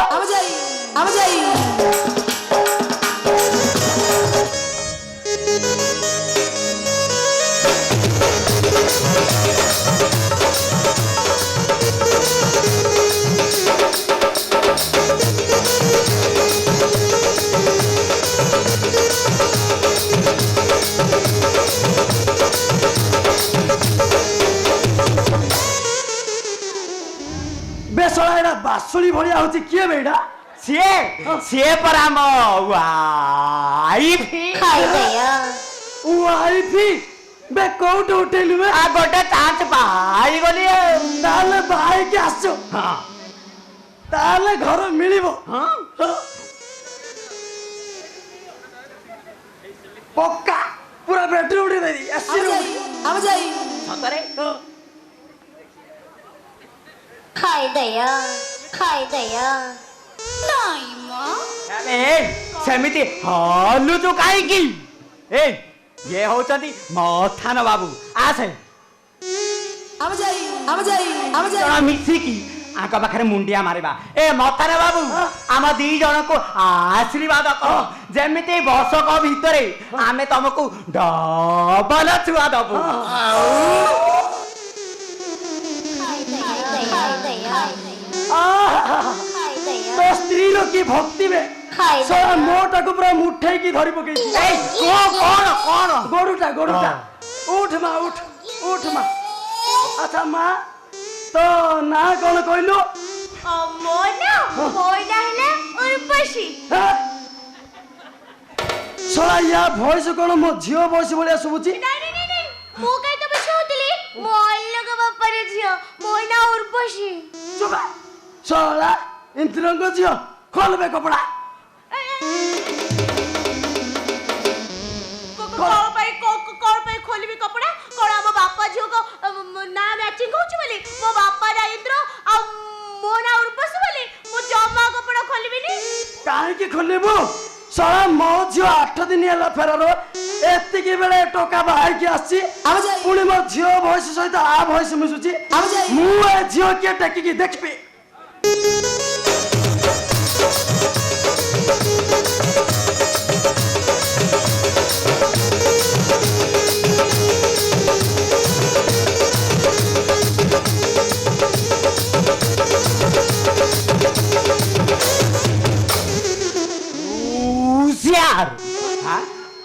ବେ ଶଳା ଏଇଟା ବାସୁଳି ଭଳିଆ ହଉଛି କିଏ ବେ ଏଇଟା ସିଏ ପରା ମୋ ୱାଇଫ ୱାଇଫି ବେ କୋଉଠି ଉଠେଇଲୁ ବେ आ गोटे चांस पाई गली ତାହେଲେ ବାହା ହେଇକି ଆସିଛୁ ତାହେଲେ ଘର ମିଳିବ ପକ୍କା ପୁରା ବେଡରୁମ ଉଠେଇ ଦେବି ଏସି ରୁମ ସତରେ ଖାଇ ଦୟା ନାଇଁ ମା ए सेमिति हलुचु काईकी ए ये होचंती मथान बाबू आसे जण मिसिकी आंक पाखरे मुंडिया मारिबा ए मथान बाबू आम दी जण को आशीर्वाद कर जेमिति वर्षक भितरे आमे तुमको डबल छुआ दबु ଖାଇ ଦୟା तो स्त्री रो की भक्ति में सारा मोटा को पूरा मुठे की धरी पके कौन गोरुटा उठ माँ उठ माँ अच्छा माँ तो ना कौन कहलु साला या भॉइस कौन मो झियो भॉइस भलिया सुबुची चुप साला इंद्रंग झियो खोल बे कपड़ा खोलबी कपड़ा कौन आम बापा झील को ना मैचिंग होली मो बापा ना इंद्र आ मो ना उर्वशी बोली मो जमा कपड़ा खोलबिनी काहे की खोलेबु साला मो झियो 8 दिन हला फेरारो एतिकी बेले टोका बाहर की आसी पुणी मो झियो भॉइस सहित आ भॉइस मिसुची मु ए झियो के टेकी की देखबी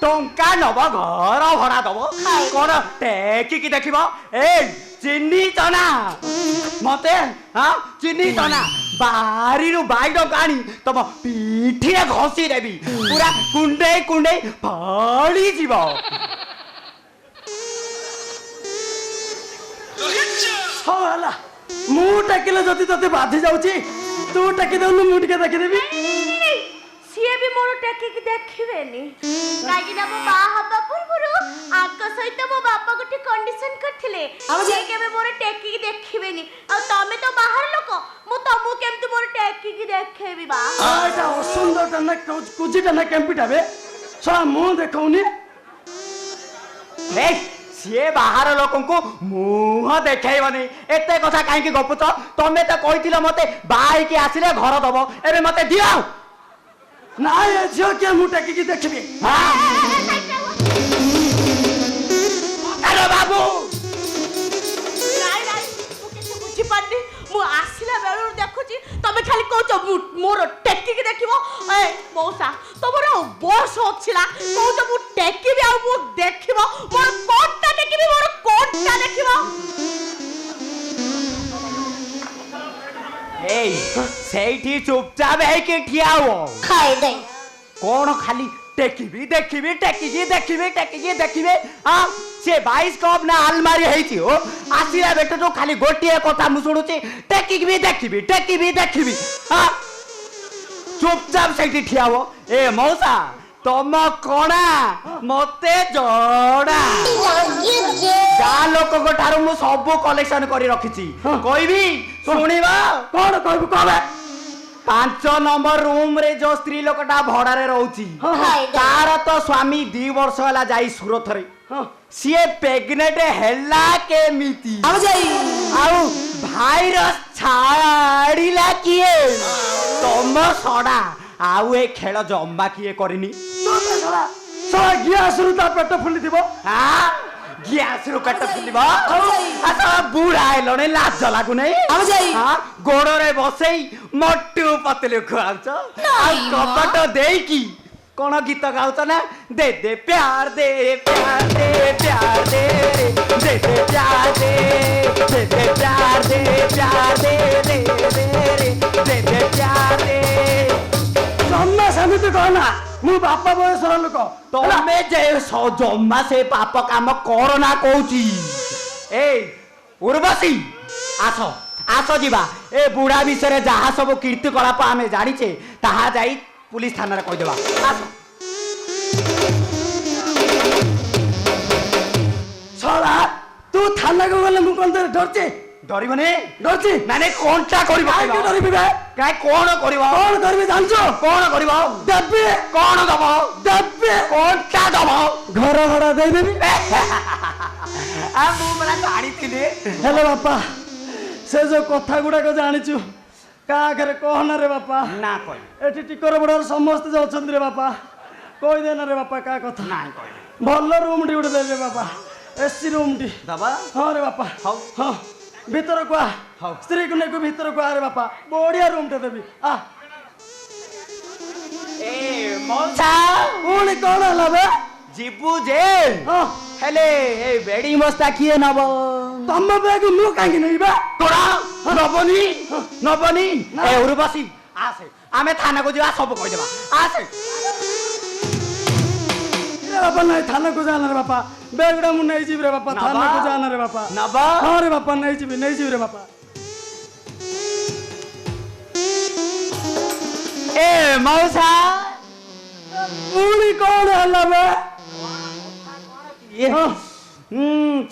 टंका नब घर भड़ा दब कौन टेकिकी देखिब ए चिन्नी चना मते हाँ चिन्नी चना बारी बाई टंका आनी तुम पिठी घसी देवी पूरा कुंडे कुंडे फड़ी जीव हो हला मु टेकिले जति तते बाधी जाउची तू टेकी देनु मु टिके देखि देबी सीए भी मोर टेकी की देखिबेनी काई ना मो बाहाबा पुरपुरु आक सहित मो बापा गोटे कंडीशन करथिले जे केबे मोर टेकी की देखिबेनी आ तमे तो बाहर लोक मु तमु केमति मोर टेकी की देखेबी बा आइटा सुंदर टना कुजिटा ना केम्पिटा बे सा मु देखौनी ए सीए बाहर लोक को मुह देखैबनी एते कथा काहे की गपुत तमे तो कहिथिल मते बाई के आसिले घर दबो एबे मते दियो ना ये झियो के मु टेकी की देखबी हेलो बाबू नाइ नाइ मु केते बुझी पानी मु आसिला बेलु देखुची तमे खाली कहू मोर टेकी की देखिबो ए मौसा तमरो बस होछिला कहू मु टेकी भी आ मु देखिबो मोर कोटटा देखिबी मोर कोटटा देखिबो ए सेठी चुपचाप है कि ठिया हो खाइ दे कौन खाली टेकिबी देखिबी देखिबे हां से 22 कप ना अलमारी हेची हो आसिला बेटे तो खाली गोटिए कथा मु सुनुची टेकिबी देखिबी हां चुपचाप सेठी ठिया हो ए मौसा तम कोणा मते जोड़ा गाँ लोक ठार मु सब कलेक्शन करी रखिची कहबी सुनिबा कौन कहबू कहबे 5 नंबर रूम रे जो स्त्री लोकटा भड़ा रे रहउची तार तो स्वामी 2 वर्ष होला जाई सुरत रे सीए प्रेग्नेंट हेला केमिति आउ भाइरस छाड़िला किए तम सडा आउ ए खेल जम्मा किए करिनी साला गैस रु ता पेट फुली दिबो हां गैस रु पेट फुलिबो आसा बुढ़ा हेलने लाज लागु नै हां गोड़ रे बसई मोटू पतलू खुआउछ आ कपट देई की कोन गीत गाउछ ना दे दे प्यार दे प्यार दे प्यार दे दे दे प्यार दे दे दे प्यार दे प्यार दे दे दे दे प्यार दे जम्मा समिति कहना मु बापा बयसर लोक तमे जे जम्मा से पाप काम कर ना कहूची ए उर्वशी आस जीवा ए बुढ़ा विषय जहा सब कीर्ति कलाप आमे जानिचे ताहा जाई पुलिस थाना रे कह देबा साला तू थाना को गले मु कोन डरचे डरिबने डरची नाने कोनटा करबो काहे के डरिबे बे काहे कोन करबो कौन करबे जानछो कोन करबो दबे कोन दबो दबे कोनटा दबो घर भड़ा दे देबी आ मु मला जानी थिले हेलो बापा से जो कथा गुडा को जानिछु का करे कहना रे बापा ना कह एठी टिकर बड़र समस्त जो अछंद्रे बापा कहि देना रे बापा का कथा ना कह भल रूम डी उडे देबे बापा एसी रूम डी दबा हां रे बापा हां हां भीतर को स्त्री को लेको भीतर को रे बापा बढ़िया रूम टे देबी आ ए मौसा पुणी कौन हला बे जीबू जे हाँ हेले ए बेडी मस्ता किए नब तम बेग मु कांगी नहीं बे तोरा नबनी ए उर्वशी आसे आमे थाना को जीवा सब कहि देबा आसे रे बापा नहीं थाना को जाना रे बापा बेगड़ा मु नहीं जीव रे बापा नबा। थाना को जाना रे बापा नबा। हाँ रे बापा नहीं जीव रे बापा ए मौसा पुणी कौन हला बे ये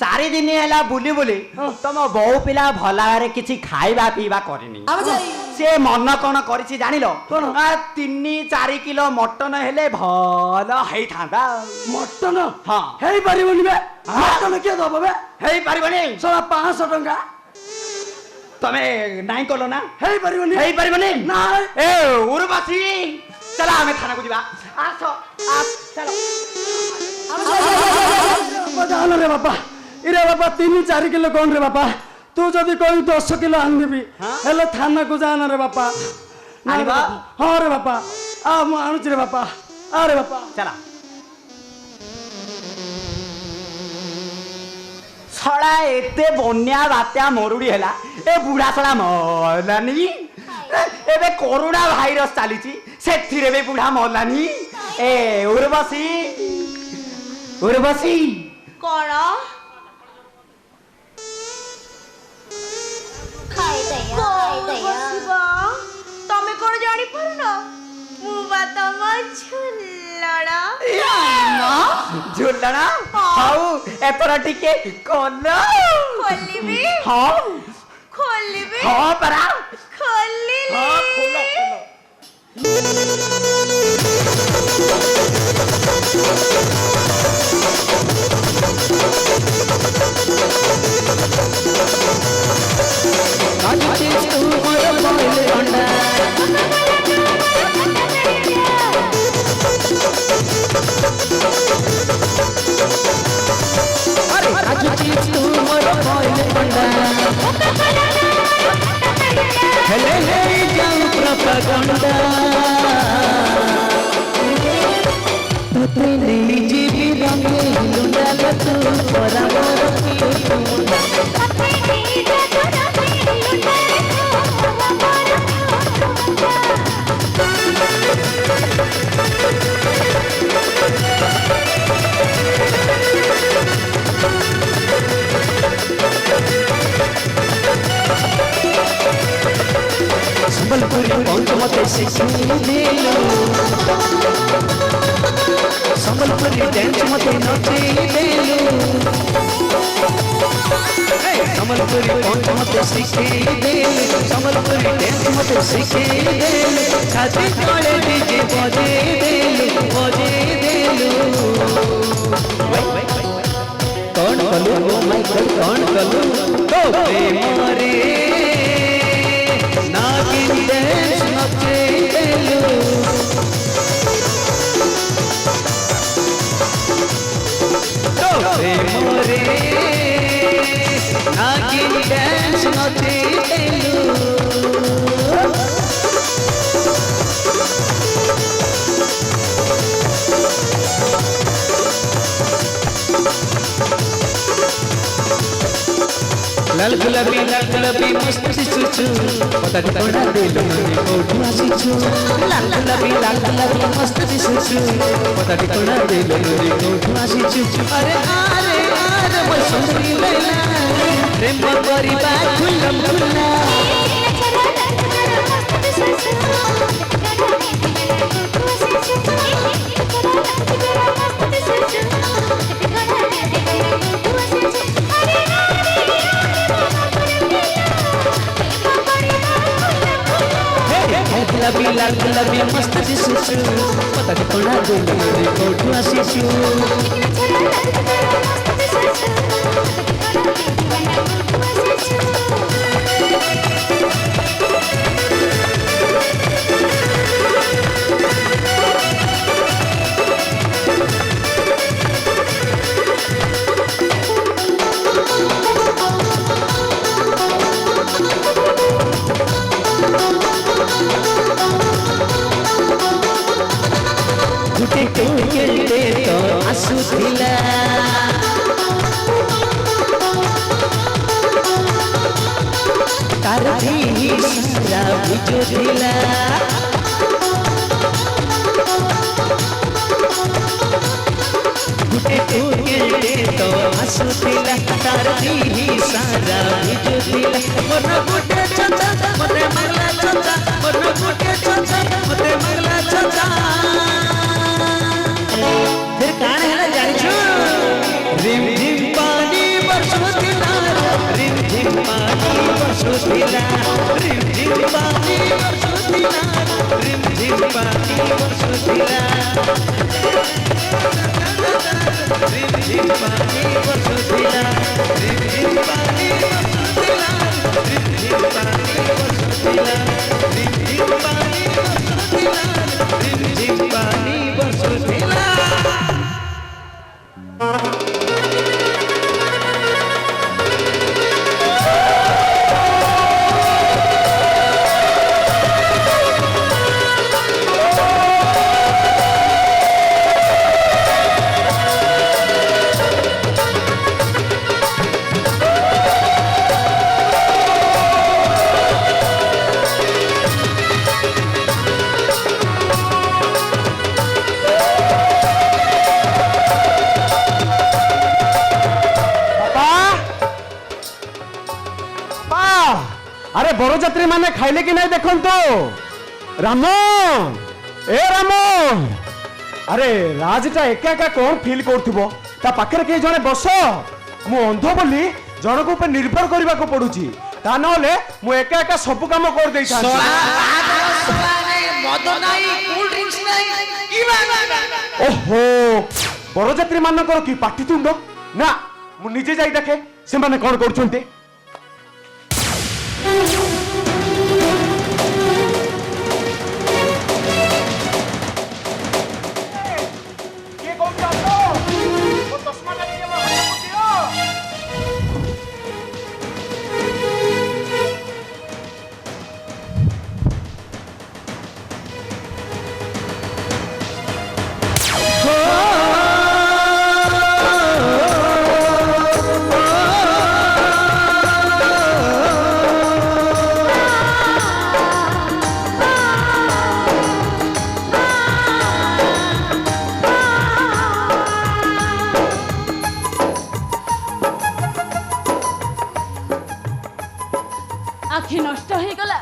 चारि दिन हैला बुली बुली तम बहु पिला भलारे किछि खाइबा पीबा करिनी से मन कोन करिछि जानिलो कोन? 3-4 किलो मटन हेले भल हेइ थांदा मटन हाँ। हेई परिबनी बे मटन के दब बे हेइ परिबनी साला 500 टंका तमे नाइ कलो ना हेई परिबनी हेइ परिबनी ना ए उर्वशी चला हमें थाना को जीवा आसो आप चलो जान रे बापा इरे बापा 3-4 किलो कौन रे बापा तू जदि कोई 10 किलो आन देबी हेले थाना को जाना रे बापा ना रे आनिबा? बापा। हाँ रे बापा आ मु आणुच रे बापा आ रे बापा चला छड़ा एते बन्या बात्या मरुड़ी हैला ए बुढ़ा छड़ा मरलानी एबे कोरोना भाइरस चलीची सेथिरे बे बुढ़ा मरलानी ए उर्वशी कौन तमे कौन जानी पारुन मु बा तम झुल्लड़ा झुलना हाउ एतरा टिके कोन खोलिबी हां खोलिबी हां परा खोलिली हां खोलो संबलपुरी पहुंच मते शिखेदेलु संबलपुरी डांस मते नचेदेलु संबलपुरी पहुंच मते शिखेदेलु संबलपुरी डांस मते शिखेदेलु छाती तले डीजे बजेदेलु कौन कलु ओ माय गॉड कौन कलु तो प्रेम रे नागिन डांस नचेदेलु तो प्रेम रे नागिन डांस नचेदेलु लाल गुलाबी मस्त शिशुचु पता ठिकाना देलु नदी कोठू आसिचु लाल गुलाबी मस्त शिशुचु पता ठिकाना देलु नदी कोठू आसिचु अरे मैं सुंदरी लैला प्रेम परिबा खुल्लम खुल्ला लाल गुलाबी मस्त शिशुचु पता ठिकाना देलु नदी कोठू आसिचु ଭିଜୁଥିଲା ଗୁଟେ କୋକିଲଟେ ତ ଆସୁଥିଲା ତାର ଦିହି ସାରା ଭିଜୁଥିଲା ମନ ଗୁଟେ ଚଞ୍ଚା ମତେ ମାଗଲା ଚଞ୍ଚା ମନ ଗୁଟେ ଚଞ୍ଚା ମତେ ମାଗଲା ଚଞ୍ଚା फिर कान है ना जानिछु रिम झिम पानी बरसुथिला रिम झिम पानी बरसुथिला रिम झिम पानी बरसुथिला रिम झिम पानी बरसुथिला रिम झिम पानी बरसुथिला रिम झिम पानी बरसुथिला रिम झिम पानी बरसुथिला रिम झिम पानी बरसुथिला रिम झिम पानी बरसुथिला अरे बरजात्री माने खाइले कि नहीं देखंतो राम ए राम अरे राजटा एका एका कौन फील करथुबो ता पाखरे के जने बस मु अंध बोली जनक ऊपर निर्भर करबा को पडुची ता नले मु एका एका सब काम कर देई था मद नाही कूल ड्रिंक्स नाही की ओहो बरजात्री मानकर की पाटितुंड ना मु निजे जाई देखे से माने कोन करछन्ते आखि नष्ट हो गला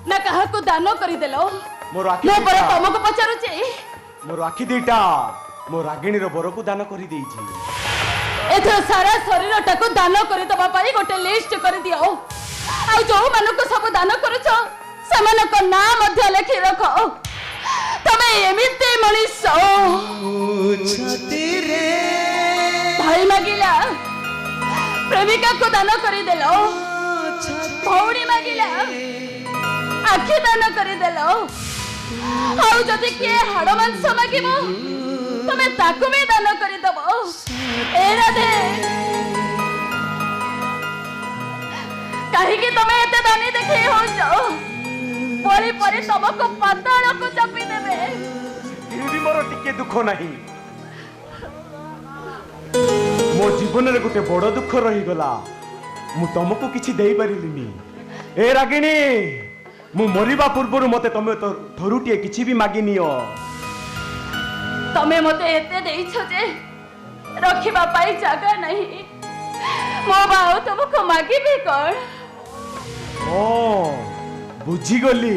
ना कहा को दान करी देलो मोर आखि मैं पर तुमको पचारुची मोर आखि दीटा मोर रागिणी रो बरकु दान करी देइछि एथर सारा शरीर टाको दान करी दबा पाई गोटे लिस्ट कर दियो आ जो मानको सब दान करूछ सेमानक नाम मध्य लिखि रखो तमे एमिते मनीष भाई मागिला प्रेमिका को दान करी देलो भौणी मागिला आखि दान करी देलो आउ जदि के हाड़ मांस मागिबो तमे ताकु भी दान करी दबो ए राधे काहे कि तमे एते दानी देखै हो जाओ परी परी तमको पाताल को चापी देबे हिंदी मोर टिके दुख नाही मो जीवन रे गुटे बड़ दुख रही गला मु तुमको किछि देई परिलिनी ए रागिणी मु मरिबा पूर्व मते तमे तो थरुटिए किछि भी मागी नियो तमे मते एते देइछो जे रखिबा पाई जागा नहीं मो बाऊ तुमको मागी भी कर ओ बुझी गली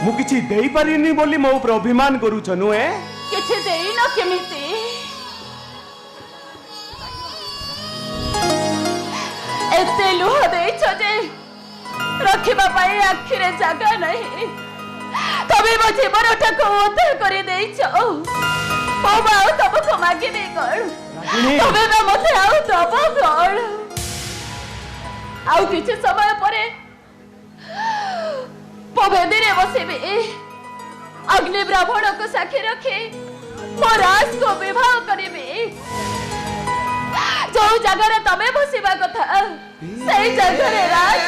मु किछि देई परिनी बोली मो ऊपर अभिमान करू छनु ए किछि देई न केमिति एते लुह देइछो जे रखिबा पाई आखिरे जागा नहीं तबे मो जीवन ठाको उद्धार करी देइछो मो बाऊ तुमको मागी भी कर तबे ना मते आउ दबो कर आउ किछि समय परे पवेदी रे बसेबे अग्नि ब्राह्मण को साक्षी रखे मो राज को विवाह करिबे जो जगह तमे बसिबा कथा सही जगह राज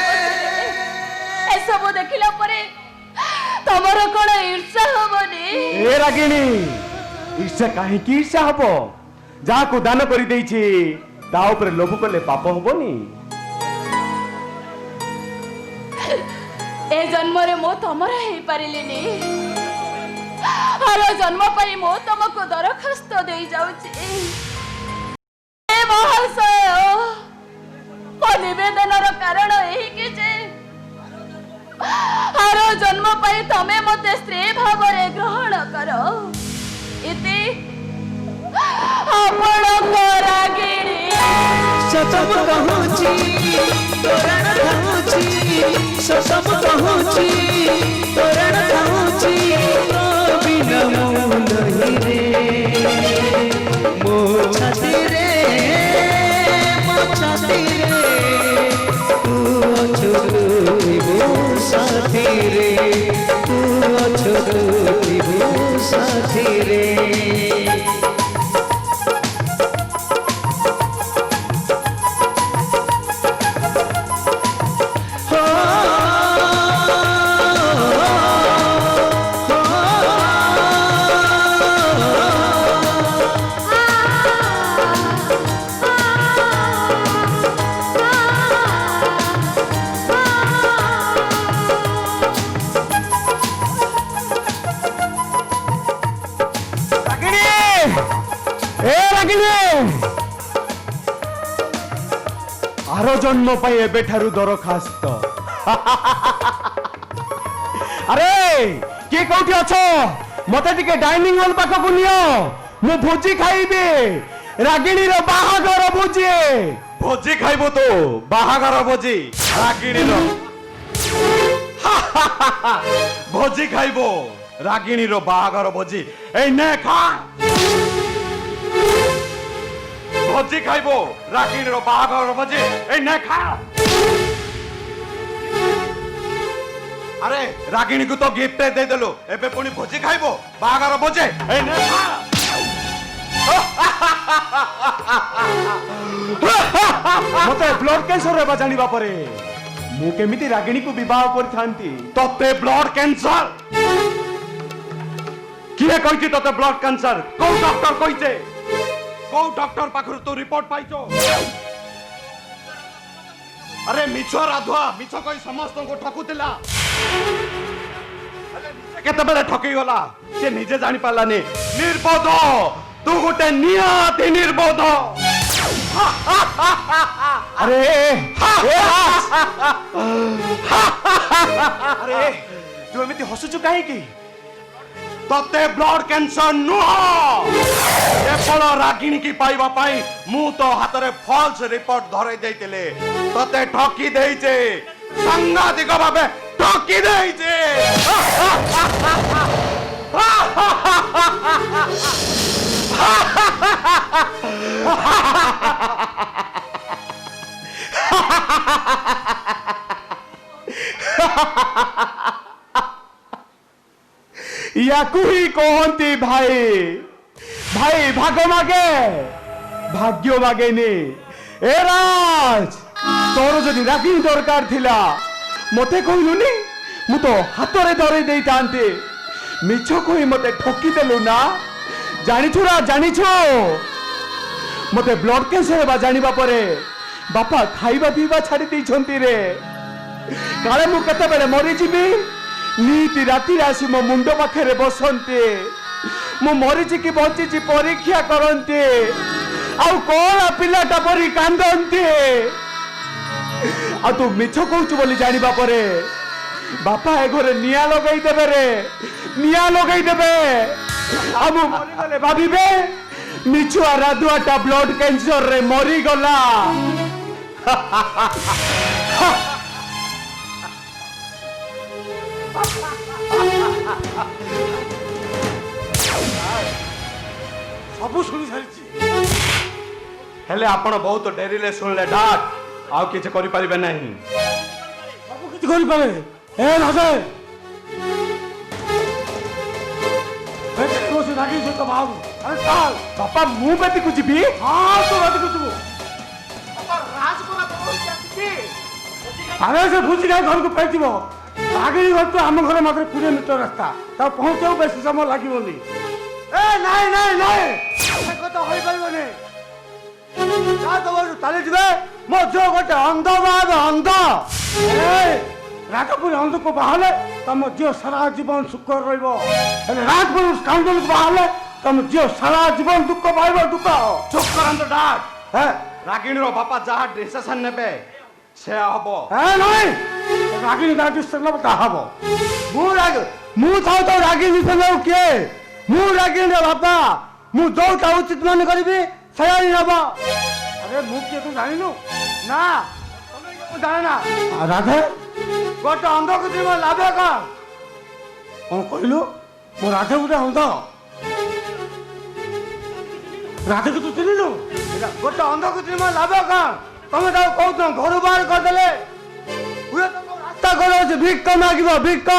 ए सब देखिला परे तमर कोन ईर्ष्या होबनी ए रागिणी ईर्ष्या काहे की ईर्ष्या हबो जा को दान करी देइछि ता ऊपर लोभ कले पाप होबनी ए जन्म रे मो तमर हे पारिलिनी आरो जन्म पाई मो तुमको दरखास्त दे जाउची ए महाशय मो निवेदनर कारण एही कि जे आरो जन्म पाई तमे मते स्त्री भावरे ग्रहण करो इति आपण करागिणी सतम कहूची तोरण कहूची सतम कहूची तोरण कहूची बिना मूल रे मो छाती रे तू अछु विभू साथी रे तू अछु विभू साथी रे आरो जन्म पाई एबे ठारू दरखास्त अरे के कोठी अछो मते टिके डाइनिंग हॉल पाखकु नियो मु भोजी खाइबे रागिणी रो बाहागर भोजी भोजी खाइबो तो बाहागर भोजी रागिणी रो भोजी खाइबो रागिणी रो बाहागर भोजी ए ने खा भोजी खाइबो रागिणी रो बाहागर भोजी ए ने खा अरे रागिणी को तो गिफ्ट दे देलो एबे पुनी भोजी खाइबो बाहागर भोजी ए ने खा मते ब्लड कैंसर रे जानिबा परे मु केमिति रागिणी को विवाह करथांती तते ब्लड कैंसर किए कहिछि तते ब्लड कैंसर को डॉक्टर कहिছে को डॉक्टर पाखरु तो रिपोर्ट पाइछो अरे मिछो राधुआ मिछो कहि समस्त को ठकुतिला अरे निजे केते बेले ठकई गला से निजे जानि पालानी निर्बोध तू गोटे नियाति निर्बोध अरे अरे तू एमिति हसुचु काहे की तते ब्लड कैंसर नुह केवल रागिणी की पाइबा पाई मु तो हाथ रे फॉल्स रिपोर्ट धरे देइतिले तते ठकी देइचे सांघातिक भाबे ठकी देइचे याकू ही कहती भाई भाई भाग मागे भाग्य मागेनी ए राज तोर जदि रागिणी दरकार थिला मते कहलुनी मु तो हाथ रे धरे देई तांती मिछ कहि मते ठकी देलु ना जानिछुरा जानिछो मते ब्लड कैंसर बा जानिबा परे बापा खाइबा पीबा छाड़ी दै छंती रे काले मु केते बेले मरि जिबी नीति राति आसी मो मुंड पाखे बसंते मु मरीची कि बंची परीक्षा करते आउ कला पिलाटा परी कांदते आ तू मिछ कहूचु बोली जानिबा परे बापा ए घरे निया लगई देबे रे निया लगई देबे आ मु मरि गले भाबिबे मिछुआ राधुआटा ब्लड कैंसर रे मरि गला सबु सुनी सारिछि हेले आपण बहुत डेरी ले सुनले डाक आउ किछ करि परिबे नहीं सबु किछ करि पावे ए नजे बेटे को से रागी से तो बाबू अरे चल बापा मु बेटी को जीबी हां तो राती को तू अरे से भूजी का घर को फेंक दिबो आगे घर तो हम घर मात्र 20 मीटर रास्ता ता पहुंचो बेसी समय लागिबोनी ए नहीं नहीं नहीं से को तो होई परबोनी का तो ताले दिबे मो जो गोटे अंध बाद अंध ए ରାଜପୁର ଅନ୍ଧକୁ ବାହାରିଲେ ତମ ଝିଅ ସାରା ଜୀବନ ସୁଖ ରହିବ, ହେଲେ ରାଜପୁର ସ୍କାଉଣ୍ଡଲକୁ ବାହାରିଲେ ତମ ଝିଅ ସାରା ଜୀବନ ଦୁଃଖ ପାଇବ, ଦୁଃଖ। ଚୁପ କରନ୍ତୁ ଡାକ୍। ହେ ରାଗିଣୀର ବାପା ଯାହା ଡିସିସନ ନେବେ ସେୟା ହବ। ନାଇଁ ରାଗିଣୀ ଯାହା ଡିସିସନ ନେବ ତାହା ହବ। ମୁଁ ଥାଉ ଥାଉ ରାଗିଣୀ ଡିସିସନ ନେବ କିଏ? ମୁଁ ରାଗିଣୀର ବାପା, ମୁଁ ଯୋଉଟା ଉଚିତ ମନେ କରିବି ସେୟା ହିଁ ହବ। ଆରେ ମୁଁ କିଏ ତୁ ଜାଣିନୁ ନା? ମୁଁ ଜାଣେ ନା। ରାଧେ ଗୋଟେ ଅନ୍ଧକୁ ଯିବ ଲାଭ କଣ? କଣ କହିଲୁ? ମୁଁ ରାଧେ ଗୋଟେ ଅନ୍ଧ। ରାଧେକୁ ତୁ ଚିହ୍ନିନୁ? ଗୋଟେ ଅନ୍ଧକୁ ଯିବ ଲାଭ କଣ? ତମେ ତାକୁ କହୁଛ ଘରୁ ବାହାର କରିଦେଲେ ରାସ୍ତା କଣ ଅଛି? ଭିକ ମାଗିବ, ଭିକ।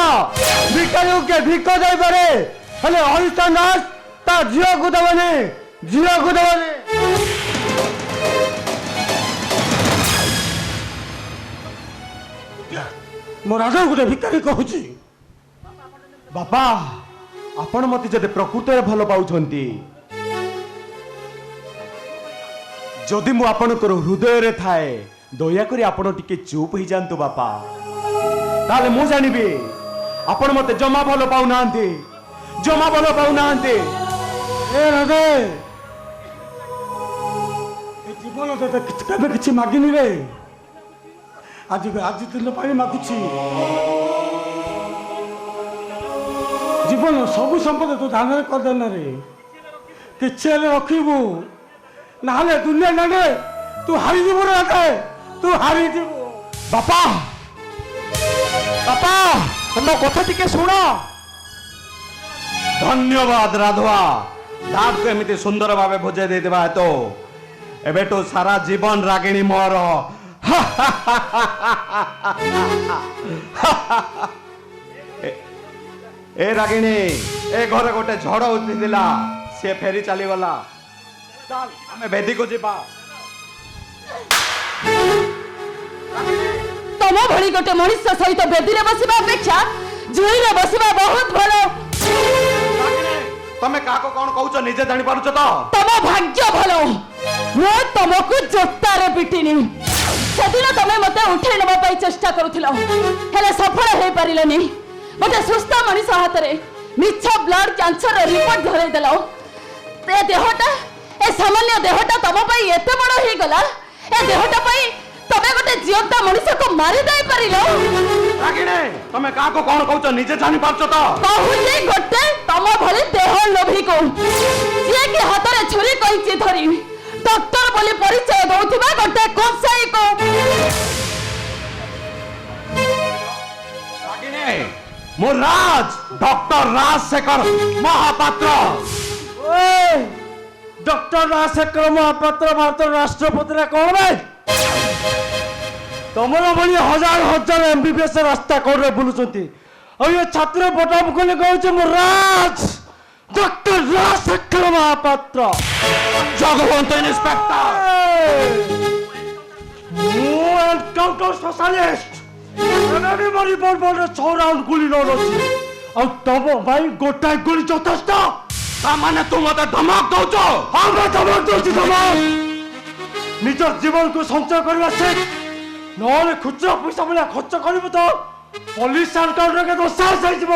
ଭିକାରୀକୁ କିଏ ଭିକ ଦେଇପାରେ? ହେଲେ ହରିଶ୍ଚନ୍ଦ୍ର ଦାସ ତା ଝିଅକୁ ଦେବନି, ଝିଅକୁ ଦେବନି। ମୋ ରାଜା ଗୋଟେ ଭିକାରୀ କହୁଛି। ବାପା ଆପଣ ମତେ ଯଦି ପ୍ରକୃତରେ ଭଲ ପାଉଛନ୍ତି, ଯଦି ମୁଁ ଆପଣଙ୍କର ହୃଦୟରେ ଥାଏ, ଦୟାକରି ଆପଣ ଟିକେ ଚୁପ୍ ହେଇଯାଆନ୍ତୁ ବାପା। ତାହେଲେ ମୁଁ ଜାଣିବି ଆପଣ ମତେ ଜମା ଭଲ ପାଉନାହାନ୍ତି, ଜମା ଭଲ ପାଉନାହାନ୍ତି। ଏ ରାଜା ଏ ଜୀବନ ତତେ କେବେ କିଛି ମାଗିନି ରେ। ଆଜି ଦିନ ପାଇଁ ମାଗୁଛି। ଜୀବନ ସବୁ ସମ୍ପଦ ତୁ ଦାନରେ କରିଦେଲା ରେ। କିଛି ହେଲେ ରଖିବୁ, ନହେଲେ ଦୁନିଆ ଜାଣେ ତୁ ହାରିଯିବୁ ରାଜା, ତୁ ହାରିଯିବୁ। ବାପା ବାପା ମୋ କଥା ଟିକେ ଶୁଣ। ଧନ୍ୟବାଦ ରାଧବା, ଡାକ୍କୁ ଏମିତି ସୁନ୍ଦର ଭାବେ ବୁଝେଇ ଦେଇଥିବା ହେତୁ ଏବେଠୁ ସାରା ଜୀବନ ରାଗିଣୀ ମୋର। ଏ ରାଗିଣୀ, ଏ ଘରେ ଗୋଟେ ଝଡ଼ ଉଠିଥିଲା, ସେ ଫେରି ଚାଲିଗଲା। ଚାଲ ଆମେ ବେଦୀକୁ ଯିବା। ତମ ଭଳି ଗୋଟେ ମଣିଷ ସହିତ ବେଦୀରେ ବସିବା ଅପେକ୍ଷା ଝୁଳିରେ ବସିବା ବହୁତ ଭଲ। ତମେ କାହାକୁ କଣ କହୁଛ ନିଜେ ଜାଣିପାରୁଛ ତ? ତମ ଭାଗ୍ୟ ଭଲ, ମୁଁ ତମକୁ ଜୋତାରେ ପିଟିନି। ସେଦିନ ତମେ ମତେ ଉଠେଇ ନେବା ପାଇଁ ଚେଷ୍ଟା କରୁଥିଲ, ହେଲେ ସଫଳ ହେଇପାରିଲନି। ଗୋଟେ ସୁସ୍ଥ ମଣିଷ ହାତରେ ମିଛ ବ୍ଲଡ କ୍ୟାନ୍ସର ରିପୋର୍ଟ ଧରେଇ ଦେଲ। ଏ ଦେହଟା, ଏ ସାମାନ୍ୟ ଦେହଟା ତମ ପାଇଁ ଏତେ ବଡ ହେଇଗଲା। ଏ ଦେହଟା ପାଇଁ ତମେ ଗୋଟେ ଜିଅନ୍ତା ମଣିଷକୁ ମାରି ଦେଇ ପାରିଲ। ରାଗିଣୀ, ତମେ କାହାକୁ କଣ କହୁଛ ନିଜେ ଜାଣିପାରୁଛ ତ? କହୁଛି ଗୋଟେ ତମ ଭଳି ଦେହ ଲୋଭୀକୁ, ଯିଏକି ହାତରେ ଛୁରୀ କଇଁଚି ଧରି ଡକ୍ଟର ବୋଲି ପରିଚୟ ଦଉଥିବା ଗୋଟେ କସାଇକୁ। ରାଗିଣୀ, ମୁଁ ରାଜ, ଡକ୍ଟର ରାଜଶେଖର ମହାପାତ୍ର। ଡକ୍ଟର ରାଜଶେଖର ମହାପାତ୍ର ଭାରତର ରାଷ୍ଟ୍ରପତିରେ କଣ ଭାଇ? ତମର ଭଳି ହଜାର ହଜାର MBBS ରାସ୍ତା କଡ଼ରେ ବୁଲୁଛନ୍ତି, ଆଉ ଏ ଛାତ୍ର ବଟାମ କଲେ କହୁଛି ମୁଁ ରାଜ, ଡକ୍ଟର ରାଜଶେଖର ମହାପାତ୍ର। ଜଗବନ୍ତ ଇନ୍ସପେକ୍ଟର, ମୁଁ ଏନକାଉଣ୍ଟର ସ୍ପେଶାଲିଷ୍ଟ। ଏବେ ମୋ ରିଭଲଭରରେ 6 ରାଉଣ୍ଡ ଗୁଳି ଲୋଡ୍ ଅଛି, ଆଉ ତମ ଭାଇ ଗୋଟାଏ ଗୁଳି ଯଥେଷ୍ଟ। ତାମାନେ ତୁ ମତେ ଧମକ ଦଉଛ? ହଁ ମୁଁ ଧମକ ଦଉଛି। ଧମକ ନିଜ ଜୀବନକୁ ସଞ୍ଚୟ କରିବା ଶିଖ, ନହେଲେ ଖୁଚୁରା ପଇସା ଭଳିଆ ଖର୍ଚ୍ଚ କରିବୁ ତ ପୋଲିସ ଏନକାଉଣ୍ଟର ଦୋଷାସ ହେଇଯିବ।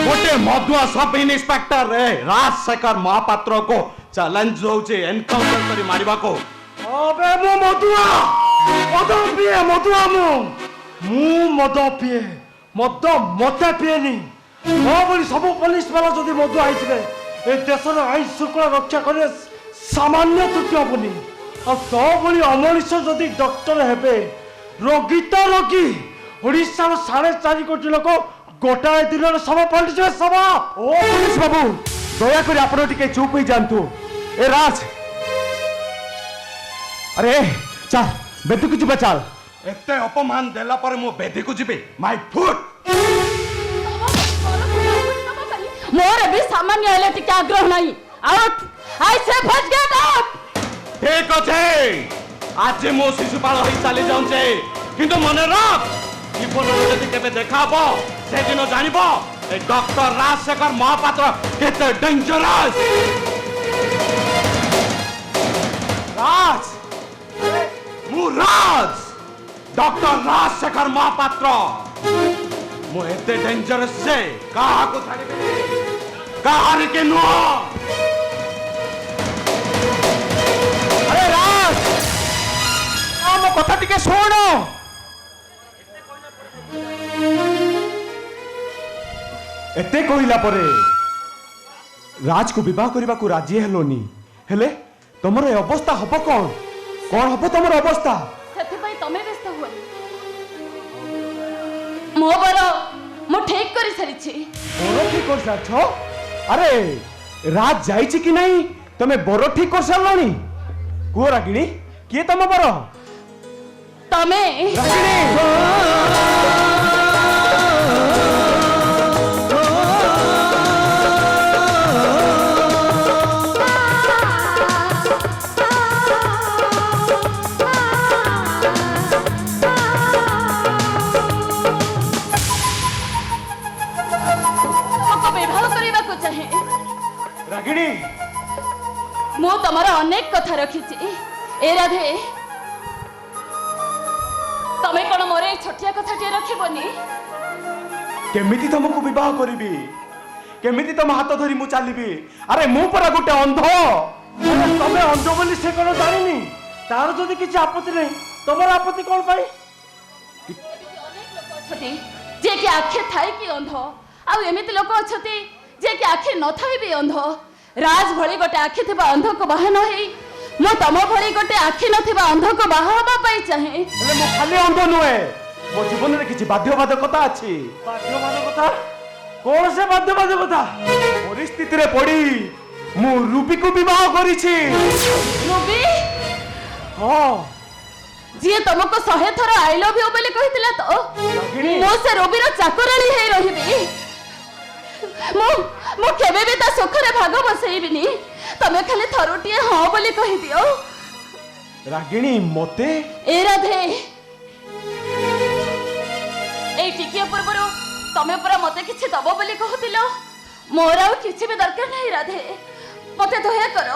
ଗୋଟେ Madhua sub inspector Rajasekhar ମହାପାତ୍ରକୁ challenge ଦଉଛି ଏନକାଉଣ୍ଟର କରି ମାରିବାକୁ। ଅବେ ମୁଁ ମଧୁଆ, ମଦ ପିଏ, ମଧୁଆ ମୁଁ ମଦ ପିଏ, ମଦ ମତେ ପିଏନି। ମୋ ଭଳି ସବୁ ପୋଲିସ ବାଲା ଯଦି ମଧୁଆ ହେଇଥିବେ, ଏ ଦେଶର ଆଇନ ଶୃଙ୍ଖଳା ରକ୍ଷା କରିବେ ସାମାନ୍ୟ ତ୍ରୁଟି ହବନି। ଆଉ ତୋ ଭଳି ଅମଣିଷ ଯଦି ଡକ୍ଟର ହେବେ, ରୋଗୀ ତ ରୋଗୀ, ଓଡ଼ିଶାର 4.5 କୋଟି ଲୋକ ଗୋଟାଏ ଦିନରେ ଶବ ପଲଟିଯିବେ, ଶବ। ଓ ପୋଲିସ ବାବୁ, ଦୟାକରି ଆପଣ ଟିକେ ଚୁପ୍ ହେଇଯାଆନ୍ତୁ। ଏ ରାଜ, ଆରେ ଚାଲ ବେଦୀକୁ ଯିବା, ଚାଲ। ଏତେ ଅପମାନ ଦେଲା ପରେ ମୁଁ ବେଦୀକୁ ଯିବି? ମାଇ ଫୁଟ୍। ମୋର ବି ସାମାନ୍ୟ ହେଲେ ଟିକେ ଆଗ୍ରହ ନାହିଁ। ଆଉଟ୍, ଆଇ ସେ ଫାର୍ଷ୍ଟ ଗେଟ୍ ଆଉଟ୍। ଠିକ ଅଛି, ଆଜି ମୁଁ ଶିଶୁପାଳ ହେଇ ଚାଲି ଯାଉଛି, କିନ୍ତୁ ମନେ ରଖ, ଜୀବନରେ ଯଦି କେବେ ଦେଖା ହବ ସେଦିନ ଜାଣିବ ଏ ଡକ୍ଟର ରାଜଶେଖର ମହାପାତ୍ର କେତେ ଡେଞ୍ଜରସ୍। ରାଜ, ମୁଁ ରାଜ, डॉक्टर राजशेखर महापात्र मु एते डेंजरस से काहा को छाड़िबे काहार के नुह अरे राज ଆମ କଥା ଟିକେ ଶୁଣ ଏତେ କହିଲା ପରେ ରାଜକୁ ବିବାହ କରିବାକୁ ରାଜି ହେଲୋନି ହେଲେ ତମର ଏ ଅବସ୍ଥା ହବ କଣ ହବ ତମର ଅବସ୍ଥା ସେଥିପାଇଁ ତମେ ବ୍ୟସ୍ତ ହୁଅନି ମୋ ବର ମୁଁ ଠିକ କରି ସାରିଛି ବର ଠିକ କରିସାରିଛ ଆରେ ରାଜ ଯାଇଛି କି ନାହିଁ ତମେ ବର ଠିକ କରିସାରିଲଣି କୁହ ରାଗିଣୀ କିଏ ତମ ବର ତମେ ରାଗିଣୀ ମୁଁ ତମର ଅନେକ କଥା ରଖିଛି ଏ ରାଧେ ତମେ କଣ ମୋର ଏ ଛୋଟିଆ କଥାଟିଏ ରଖିବନି କେମିତି ତମକୁ ବିବାହ କରିବି କେମିତି ତମ ହାତ ଧରି ମୁଁ ଚାଲିବି ଆରେ ମୁଁ ପରା ଗୋଟେ ଅନ୍ଧ ତମେ ଅନ୍ଧ ବୋଲି ସେ କଣ ଜାଣିନି ତାର ଯଦି କିଛି ଆପତ୍ତି ନାହିଁ ତମର ଆପତ୍ତି କଣ ପାଇଁ ଅନେକ ଲୋକ ଅଛନ୍ତି ଯେ କି ଆଖି ଥାଇକି ଅନ୍ଧ ଆଉ ଏମିତି ଲୋକ ଅଛନ୍ତି ଯେ କି ଆଖି ନଥାଇ ବି ଅନ୍ଧ ରାଜ ଭଳି ଗୋଟେ ଆଖି ଥିବା ଅନ୍ଧକୁ ବାହା ନ ହେଇ ମୁଁ ତମ ଭଳି ଗୋଟେ ଆଖି ନଥିବା ଅନ୍ଧକୁ ବାହା ହେବା ପାଇଁ ଚାହେଁ ହେଲେ ମୁଁ ଖାଲି ଅନ୍ଧ ନୁହେଁ ମୋ ଜୀବନରେ କିଛି ବାଧ୍ୟବାଧକତା ଅଛି ବାଧ୍ୟବାଧକତା କଣ ସେ ବାଧ୍ୟବାଧକତା ପରିସ୍ଥିତିରେ ପଡି ମୁଁ ରୁବିକୁ ବିବାହ କରିଛି ରୁବି ହଁ ଯିଏ ତମକୁ 100 ଥର ଆଇ ଲଭ୍ ୟୁ ବୋଲି କହିଥିଲା ତ ମୁଁ ସେ ରୁବିର ଚାକରାଣୀ ହେଇ ରହିବି ମୁଁ କେବେ ବି ତା ସୁଖରେ ଭାଗ ବସେଇବିନି ତମେ ଖାଲି ଥରୁଟିଏ ହଁ ବୋଲି କହିଦିଅ ରାଗିଣୀ ମତେ ଏ ରାଧେ ଏଇ ଟିକିଏ ପୂର୍ବରୁ ତମେ ପୁରା ମତେ କିଛି ଦବ ବୋଲି କହୁଥିଲ ମୋର ଆଉ କିଛି ବି ଦରକାର ନାହିଁ ରାଧେ ମତେ ଦୟା କର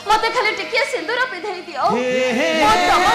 ମତେ ଖାଲି ଟିକିଏ ସିନ୍ଦୁର ପିନ୍ଧେଇ ଦିଅ ମୁଁ ତମ